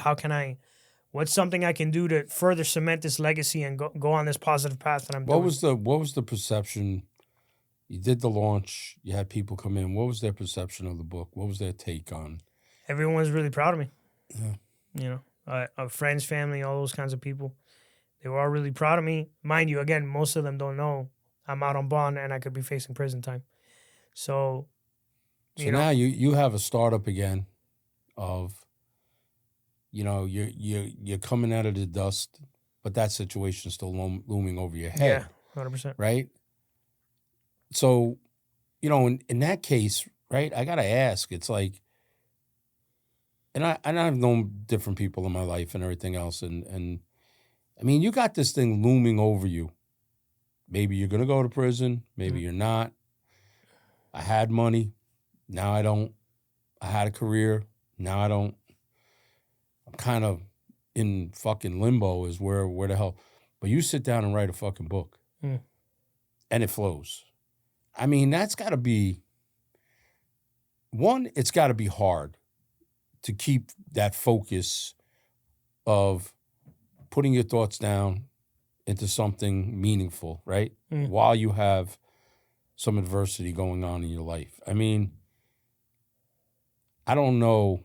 what's something I can do to further cement this legacy and go on this positive path that I'm doing? What was the perception? You did the launch, you had people come in. What was their perception of the book? What was their take on? Everyone was really proud of me. Yeah. Friends, family, all those kinds of people. They were all really proud of me. Mind you, again, most of them don't know I'm out on bond and I could be facing prison time. So now you have a startup again of, you're coming out of the dust, but that situation is still looming over your head. Yeah, 100%. Right? So, in that case, right, I got to ask, it's like, and I've known different people in my life and everything else, and I mean, you got this thing looming over you. Maybe you're going to go to prison. Maybe you're not. I had money. Now I don't. I had a career. Now I don't. I'm kind of in fucking limbo is where the hell. But you sit down and write a fucking book. And it flows. I mean, that's got to be, one, it's got to be hard to keep that focus of putting your thoughts down into something meaningful, right? While you have some adversity going on in your life. I mean, I don't know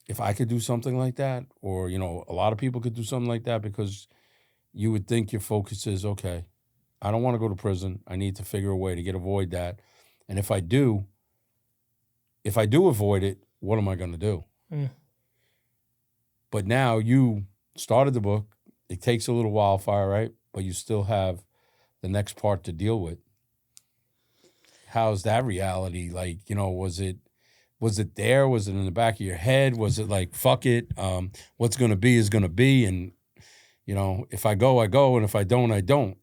if I could do something like that, or, a lot of people could do something like that, because you would think your focus is, okay, I don't want to go to prison. I need to figure a way to avoid that. And if I do avoid it, what am I going to do? But now you started the book. It takes a little wildfire, right? But you still have the next part to deal with. How's that reality? Like, was it there? Was it in the back of your head? Was it like, fuck it, what's going to be is going to be? And if I go, I go, and if I don't, I don't.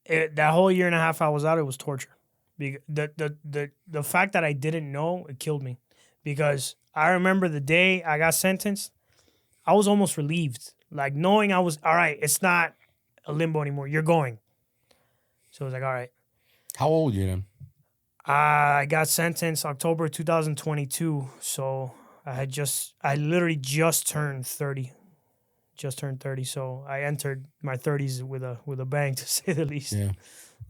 That whole year and a half I was out, it was torture. The fact that I didn't know, it killed me. Because I remember the day I got sentenced, I was almost relieved. Like knowing I was, all right, it's not a limbo anymore. You're going. So I was like, all right. How old are you then? I got sentenced October 2022. So I literally just turned 30. Just turned 30. So I entered my 30s with a bang, to say the least. Yeah.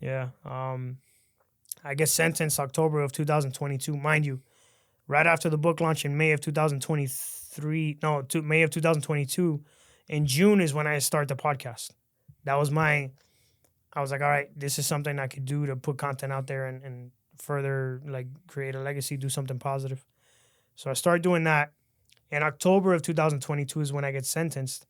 Yeah. I get sentenced October of 2022. Mind you, right after the book launch in May of 2023. No, May of 2022. In June is when I start the podcast. That was I was like, all right, this is something I could do to put content out there and further like create a legacy, do something positive. So I started doing that. In October of 2022 is when I get sentenced.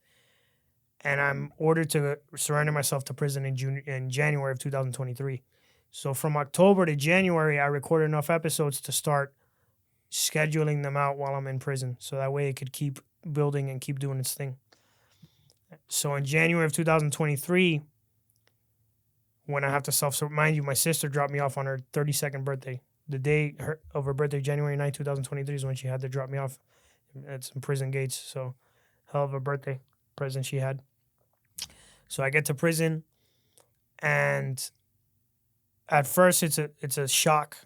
And I'm ordered to surrender myself to prison in January of 2023. So from October to January, I recorded enough episodes to start scheduling them out while I'm in prison. So that way it could keep building and keep doing its thing. So in January of 2023, when I have to mind you, my sister dropped me off on her 32nd birthday. The day of her birthday, January 9, 2023, is when she had to drop me off at some prison gates. So hell of a birthday present she had. So I get to prison, and at first it's a shock,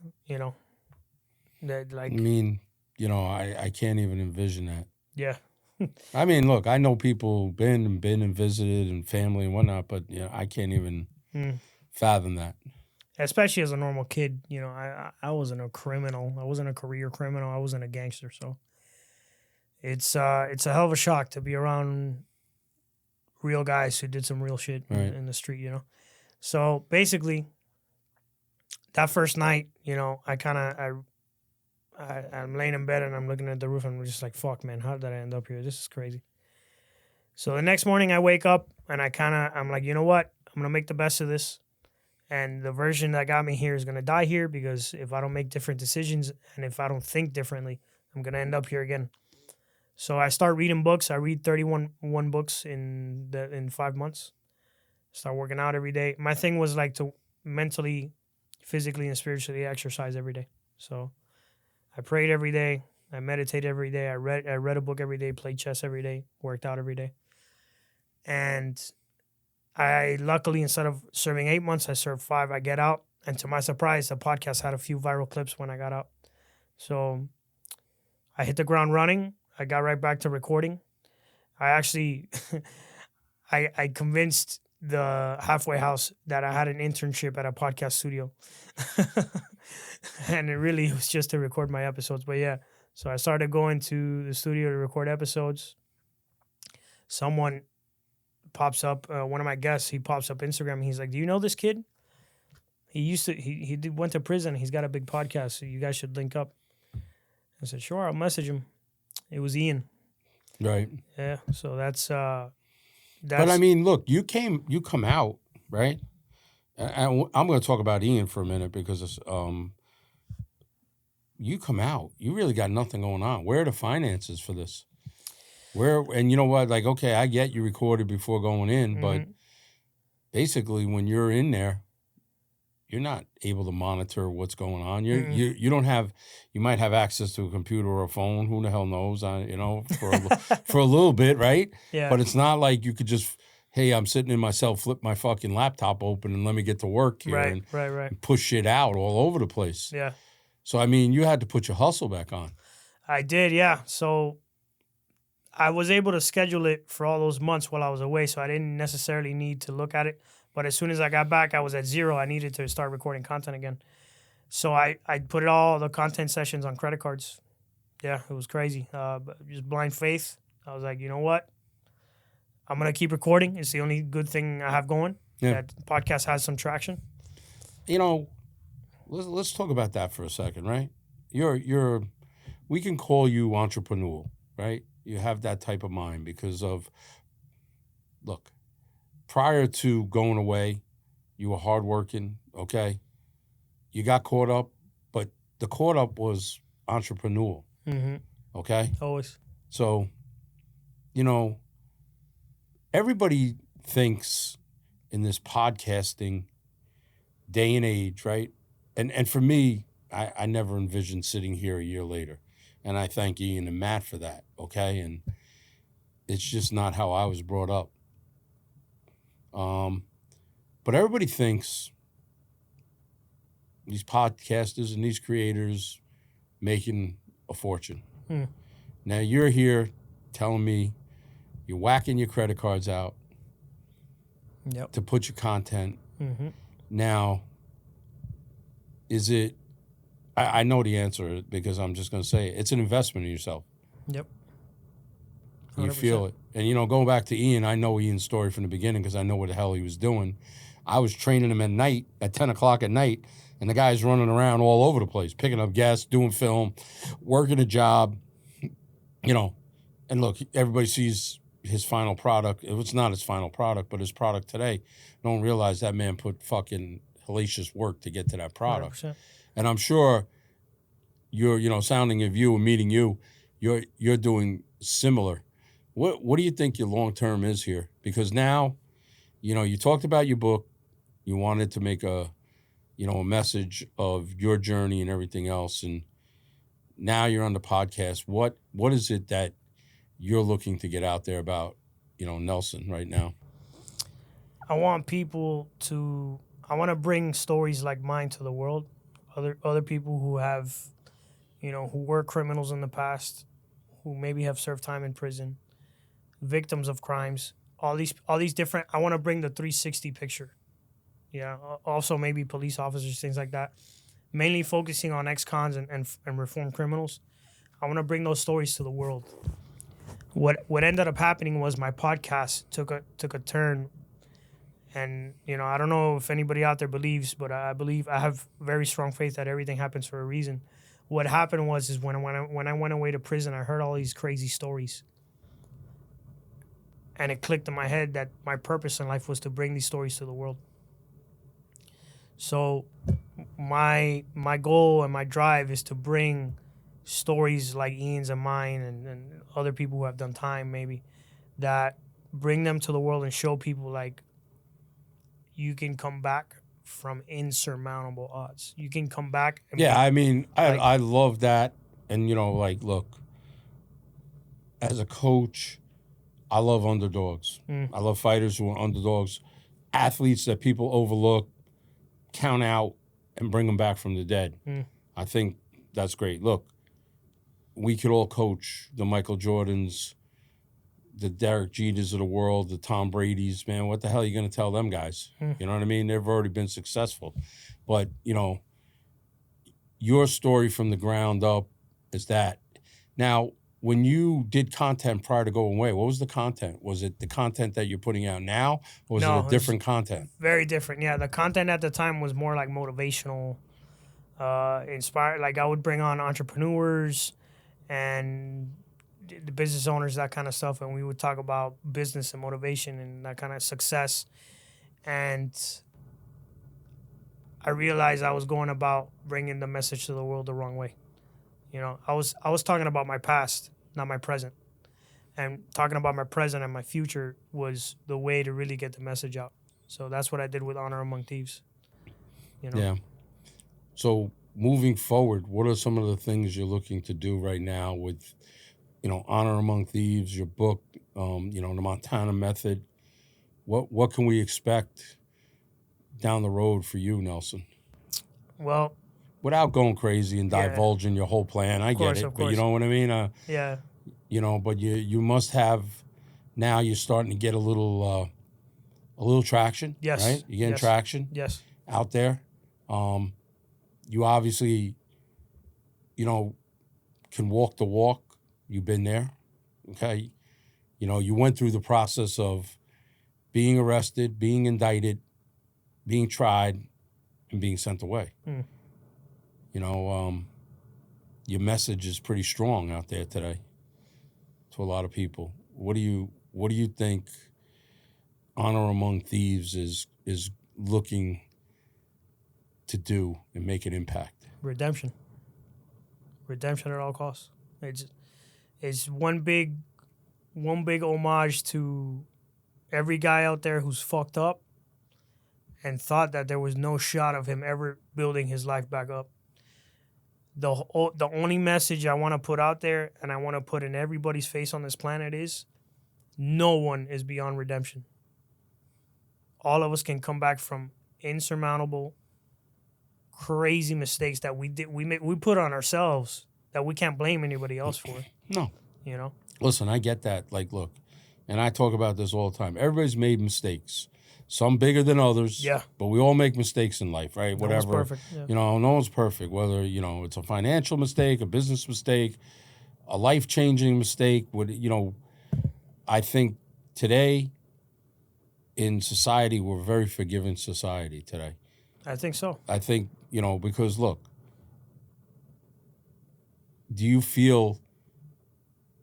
that like. I mean, I can't even envision that. Yeah. I mean, look, I know people been and visited and family and whatnot, but I can't even fathom that. Especially as a normal kid, I wasn't a criminal. I wasn't a career criminal. I wasn't a gangster. So it's a hell of a shock to be around real guys who did some real shit in the street, So basically, that first night, I'm laying in bed and I'm looking at the roof and I'm just like, fuck, man, how did I end up here? This is crazy. So the next morning I wake up and I'm like, you know what? I'm going to make the best of this. And the version that got me here is going to die here, because if I don't make different decisions and if I don't think differently, I'm going to end up here again. So I start reading books. I read 31 books in 5 months. Start working out every day. My thing was like to mentally, physically, and spiritually exercise every day. So I prayed every day. I meditated every day. I read a book every day, played chess every day, worked out every day. And I luckily, instead of serving 8 months, I served 5. I get out. And to my surprise, the podcast had a few viral clips when I got out. So I hit the ground running. I got right back to recording. I actually, I convinced the halfway house that I had an internship at a podcast studio. And it really was just to record my episodes. But yeah, so I started going to the studio to record episodes. Someone pops up, one of my guests, he pops up Instagram. And he's like, do you know this kid? He went to prison. He's got a big podcast, so you guys should link up. I said, sure, I'll message him. It was Ian. Right. Yeah. So that's But I mean, look, you come out, right? And I'm going to talk about Ian for a minute, because it's, you come out, you really got nothing going on. Where are the finances for this? And you know what? Like, okay, I get you recorded before going in, but basically when you're in there, you're not able to monitor what's going on. You don't have, you might have access to a computer or a phone. Who the hell knows? For a little bit, right? Yeah. But it's not like you could just, hey, I'm sitting in my cell, flip my fucking laptop open and let me get to work here and push shit out all over the place. Yeah. So I mean, you had to put your hustle back on. I did, yeah. So I was able to schedule it for all those months while I was away, so I didn't necessarily need to look at it. But as soon as I got back, I was at 0. I needed to start recording content again. So I put all the content sessions on credit cards. Yeah, it was crazy. Just blind faith. I was like, you know what? I'm going to keep recording. It's the only good thing I have going. Yeah. That podcast has some traction. Let's talk about that for a second, right? We can call you entrepreneurial, right? You have that type of mind because of, look, prior to going away, you were hardworking, okay? You got caught up, but the caught up was entrepreneurial, okay? Always. So, everybody thinks in this podcasting day and age, right? And for me, I never envisioned sitting here a year later. And I thank Ian and Matt for that, okay? And it's just not how I was brought up. But everybody thinks these podcasters and these creators making a fortune. Now you're here telling me you're whacking your credit cards out to put your content. Now, is it, I know the answer because I'm just going to say it. It's an investment in yourself. Yep. You feel it. And, going back to Ian, I know Ian's story from the beginning because I know what the hell he was doing. I was training him at night, at 10 o'clock at night, and the guy's running around all over the place, picking up guests, doing film, working a job, And look, everybody sees his final product. It's not his final product, but his product today. Don't realize that man put fucking hellacious work to get to that product. 100%. And I'm sure you're, sounding of you and meeting you, you're doing similar. What do you think your long term is here? Because now, you talked about your book. You wanted to make a message of your journey and everything else. And now you're on the podcast. What is it that you're looking to get out there about, Nelson right now? I want to bring stories like mine to the world. Other people who have, who were criminals in the past, who maybe have served time in prison, victims of crimes, all these different, I want to bring the 360 picture. Yeah. Also maybe police officers, things like that. Mainly focusing on ex-cons and reformed criminals. I want to bring those stories to the world. What ended up happening was my podcast took a turn, and I don't know if anybody out there believes, but I have very strong faith that everything happens for a reason. What happened was when I went away to prison, I heard all these crazy stories, and it clicked in my head that my purpose in life was to bring these stories to the world. So my goal and my drive is to bring stories like Ian's and mine and other people who have done time maybe, that bring them to the world and show people like you can come back from insurmountable odds. You can come back. And I love that. And, look, as a coach, I love underdogs. I love fighters who are underdogs, athletes that people overlook, count out, and bring them back from the dead. I think that's great. Look, we could all coach the Michael Jordans, the Derek Jeters of the world, the Tom Bradys. Man, what the hell are you going to tell them guys? You know what I mean? They've already been successful. But, your story from the ground up is that. Now, when you did content prior to going away, what was the content? Was it the content that you're putting out now, or was it a different content? Very different, yeah. The content at the time was more like motivational, inspired. Like I would bring on entrepreneurs and the business owners, that kind of stuff, and we would talk about business and motivation and that kind of success. And I realized I was going about bringing the message to the world the wrong way. I was talking about my past, not my present. And talking about my present and my future was the way to really get the message out. So that's what I did with Honor Among Thieves. Yeah. So moving forward, what are some of the things you're looking to do right now with, Honor Among Thieves, your book, the Montana Method? What can we expect down the road for you, Nelson? Well, without going crazy and divulging your whole plan, I get it, but you know what I mean? Yeah. But you must have, now you're starting to get a little traction. Yes. Right? You're getting traction. Yes. Out there. You obviously, can walk the walk. You've been there. Okay. You went through the process of being arrested, being indicted, being tried, and being sent away. Your message is pretty strong out there today to a lot of people. What do you think Honor Among Thieves is looking to do and make an impact? Redemption at all costs. It's one big homage to every guy out there who's fucked up and thought that there was no shot of him ever building his life back up. The only message I want to put out there, and I want to put in everybody's face on this planet, is no one is beyond redemption. All of us can come back from insurmountable, crazy mistakes that we put on ourselves that we can't blame anybody else for. No. You know? Listen, I get that. Like, look, and I talk about this all the time. Everybody's made mistakes. Some bigger than others. Yeah. But we all make mistakes in life, right? No Whatever. one's perfect. Yeah. You know, no one's perfect. Whether, you know, it's a financial mistake, a business mistake, a life-changing mistake. You know, I think today in society, we're a very forgiving society today. I think so. I think, you know, because look, do you feel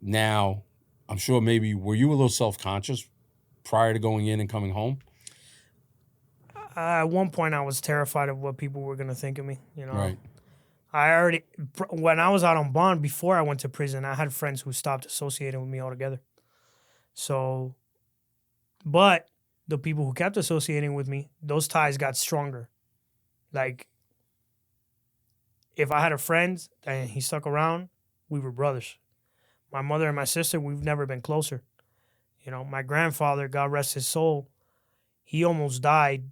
now, I'm sure maybe, were you a little self-conscious prior to going in and coming home? At one point, I was terrified of what people were going to think of me. You know, Right. when I was out on bond before I went to prison, I had friends who stopped associating with me altogether. So, but the people who kept associating with me, those ties got stronger. Like, if I had a friend and he stuck around, we were brothers. My mother and my sister, we've never been closer. You know, my grandfather, God rest his soul, he almost died.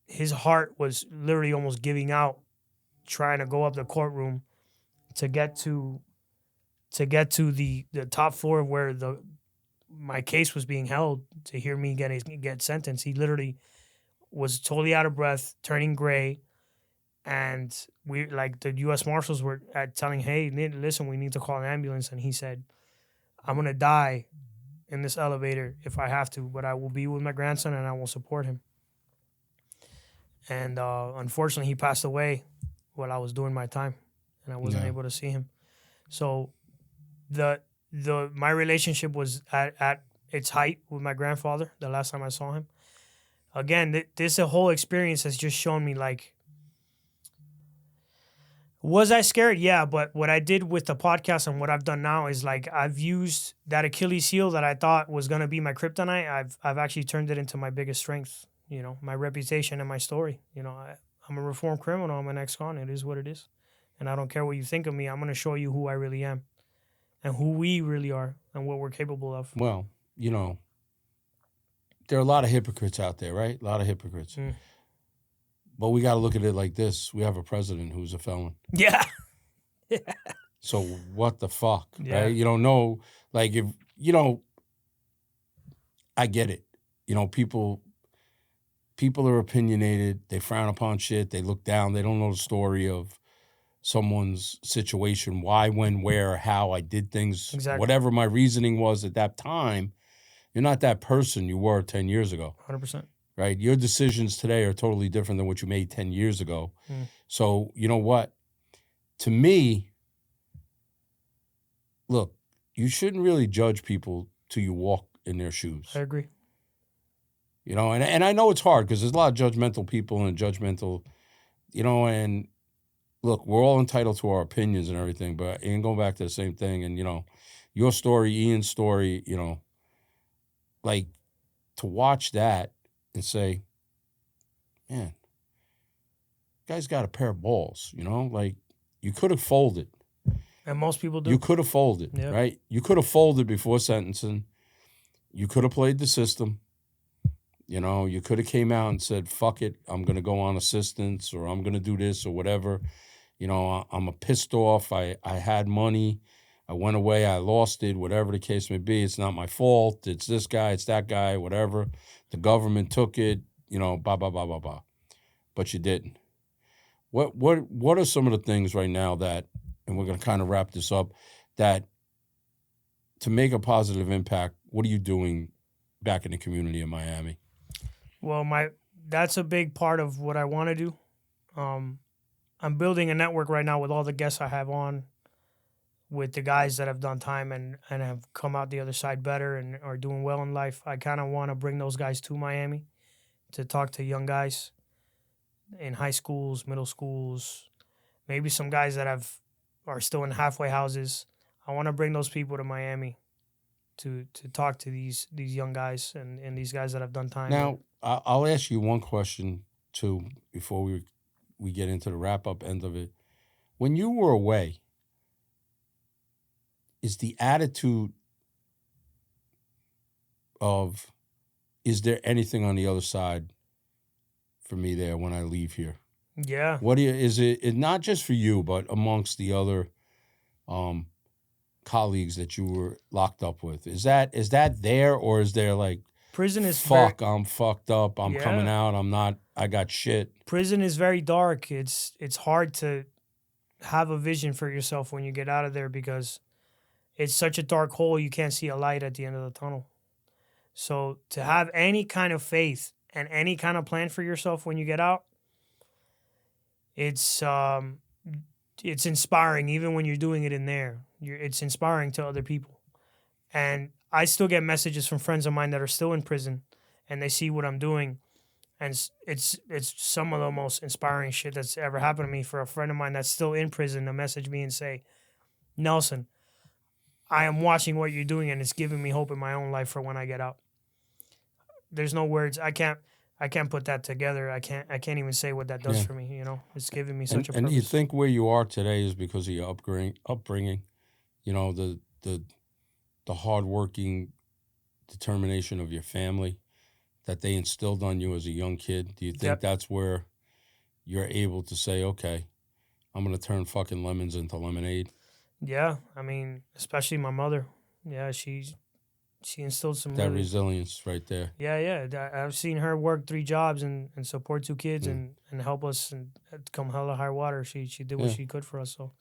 His heart was literally almost giving out, trying to go up the courtroom to get to the top floor where my case was being held, to hear me get sentenced. He literally was totally out of breath, turning gray, and we, like, the U.S. Marshals were telling, hey, listen, we need to call an ambulance, and he said, I'm gonna die in this elevator if I have to, but I will be with my grandson and I will support him. And unfortunately, he passed away while I was doing my time, and I wasn't able to see him. So my relationship was at its height with my grandfather the last time I saw him. Again, this whole experience has just shown me, like, was I scared? Yeah, but what I did with the podcast and what I've done now is, like, I've used that Achilles heel that I thought was going to be my kryptonite. I've actually turned it into my biggest strength, you know, my reputation and my story. You know, I'm a reformed criminal. I'm an ex-con. It is what it is. And I don't care what you think of me. I'm going to show you who I really am and who we really are and what we're capable of. Well, you know, there are a lot of hypocrites out there, right? A lot of hypocrites. Mm. But we got to look at it like this. We have a president who's a felon. Yeah. So what the fuck, Yeah. right? You don't know, like, if, you know, I get it. You know, people are opinionated. They frown upon shit. They look down. They don't know the story of someone's situation, why, when, where, how I did things. Exactly. Whatever my reasoning was at that time, you're not that person you were 10 years ago. 100%. Right? Your decisions today are totally different than what you made 10 years ago. Mm. So, you know what? To me, look, you shouldn't really judge people till you walk in their shoes. I agree. You know, and I know it's hard because there's a lot of judgmental people and judgmental, you know, and look, we're all entitled to our opinions and everything, but and going back to the same thing, and, you know, your story, Ian's story, you know, like, to watch that and say, man, guy's got a pair of balls, you know? Like, you could have folded. And most people do. You could have folded, Yeah. right? You could have folded before sentencing. You could have played the system. You know, you could have came out and said, fuck it, I'm going to go on assistance, or I'm going to do this or whatever. You know, I'm pissed off. I had money. I went away. I lost it, whatever the case may be. It's not my fault. It's this guy. It's that guy, whatever. The government took it, you know, blah, blah, blah, blah, blah. But you didn't. What are some of the things right now that, and we're going to kind of wrap this up, that to make a positive impact, what are you doing back in the community in Miami? Well, that's a big part of what I want to do. I'm building a network right now with all the guests I have on, with the guys that have done time and have come out the other side better and are doing well in life. I kind of want to bring those guys to Miami to talk to young guys in high schools, middle schools, maybe some guys that are still in halfway houses. I want to bring those people to Miami to talk to these young guys and these guys that have done time. Now, I'll ask you one question too before we get into the wrap up end of it. When you were away, is the attitude of, is there anything on the other side for me there when I leave here? Yeah. What do you, is it not just for you, but amongst the other colleagues that you were locked up with? Is that there, or is there like, prison is I'm fucked up, I'm coming out, I got shit? Prison is very dark. It's hard to have a vision for yourself when you get out of there, because it's such a dark hole, you can't see a light at the end of the tunnel. So to have any kind of faith and any kind of plan for yourself when you get out, it's inspiring. Even when you're doing it in there, it's inspiring to other people. And I still get messages from friends of mine that are still in prison, and they see what I'm doing, and it's some of the most inspiring shit that's ever happened to me. For a friend of mine that's still in prison to message me and say, "Nelson, I am watching what you're doing, and it's giving me hope in my own life for when I get out." There's no words. I can't put that together. I can't even say what that does for me. You know, it's giving me such a purpose. And you think where you are today is because of your upbringing, you know, the hardworking determination of your family that they instilled on you as a young kid. Do you think that's where you're able to say, okay, I'm going to turn fucking lemons into lemonade? Yeah, I mean, especially my mother. Yeah, she instilled some that resilience right there. Yeah. I've seen her work 3 jobs and support 2 kids and help us and come hell or high water. She did what she could for us. So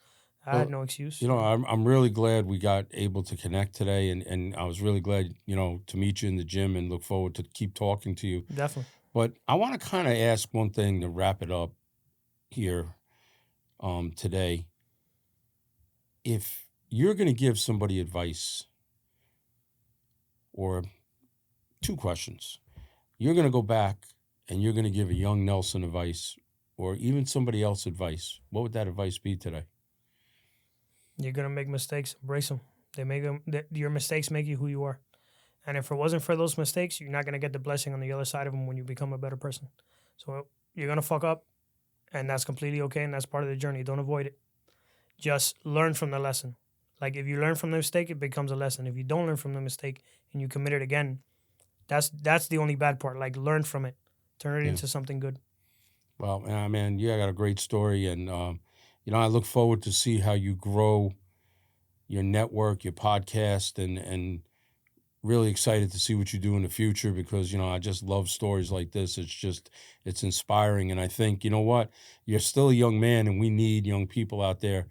I had no excuse. You know, I'm really glad we got able to connect today, and I was really glad, you know, to meet you in the gym and look forward to keep talking to you. Definitely. But I want to kind of ask one thing to wrap it up here today. If you're going to give somebody advice, or 2 questions, you're going to go back and you're going to give a young Nelson advice, or even somebody else advice, what would that advice be today? You're going to make mistakes. Embrace them. Your mistakes make you who you are. And if it wasn't for those mistakes, you're not going to get the blessing on the other side of them when you become a better person. So you're going to fuck up, and that's completely okay, and that's part of the journey. Don't avoid it. Just learn from the lesson. Like, if you learn from the mistake, it becomes a lesson. If you don't learn from the mistake and you commit it again, that's the only bad part. Like, learn from it. Turn it into something good. Well, man, you got a great story, and you know, I look forward to see how you grow your network, your podcast, and really excited to see what you do in the future, because, you know, I just love stories like this. It's inspiring, and I think, you know what, you're still a young man, and we need young people out there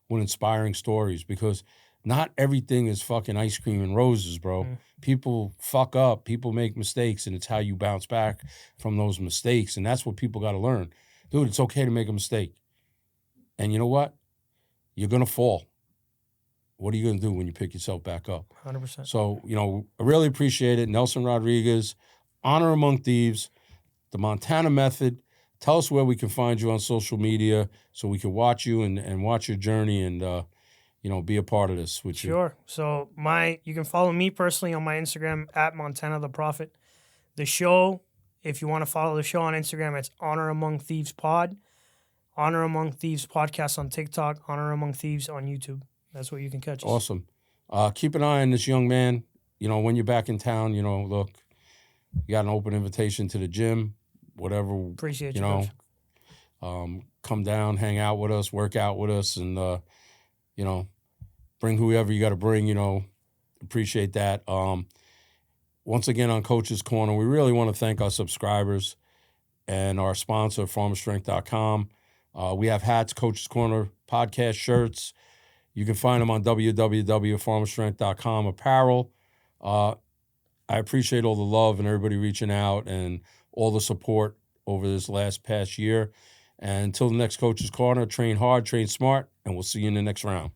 with inspiring stories, because not everything is fucking ice cream and roses, bro. People fuck up, people make mistakes, and it's how you bounce back from those mistakes, and that's what people got to learn. Dude, it's okay to make a mistake. And you know what? You're going to fall. What are you going to do when you pick yourself back up? 100%. So, you know, I really appreciate it. Nelson Rodriguez, Honor Among Thieves, the Montana Method. Tell us where we can find you on social media so we can watch you and watch your journey and, you know, be a part of this with you. Sure. So you can follow me personally on my Instagram at Montana the Prophet. The show, if you want to follow the show on Instagram, it's Honor Among Thieves Pod. Honor Among Thieves Podcast on TikTok. Honor Among Thieves on YouTube. That's where you can catch us. Awesome. Keep an eye on this young man. You know, when you're back in town, you know, look, you got an open invitation to the gym, whatever. Appreciate you, know. Come down, hang out with us, work out with us, and, you know, bring whoever you got to bring, you know. Appreciate that. Once again, on Coach's Corner, we really want to thank our subscribers and our sponsor, farmerstrength.com. We have hats, Coach's Corner podcast shirts. You can find them on www.farmerstrength.com. Apparel. I appreciate all the love and everybody reaching out and all the support over this past year. And until the next Coach's Corner, train hard, train smart, and we'll see you in the next round.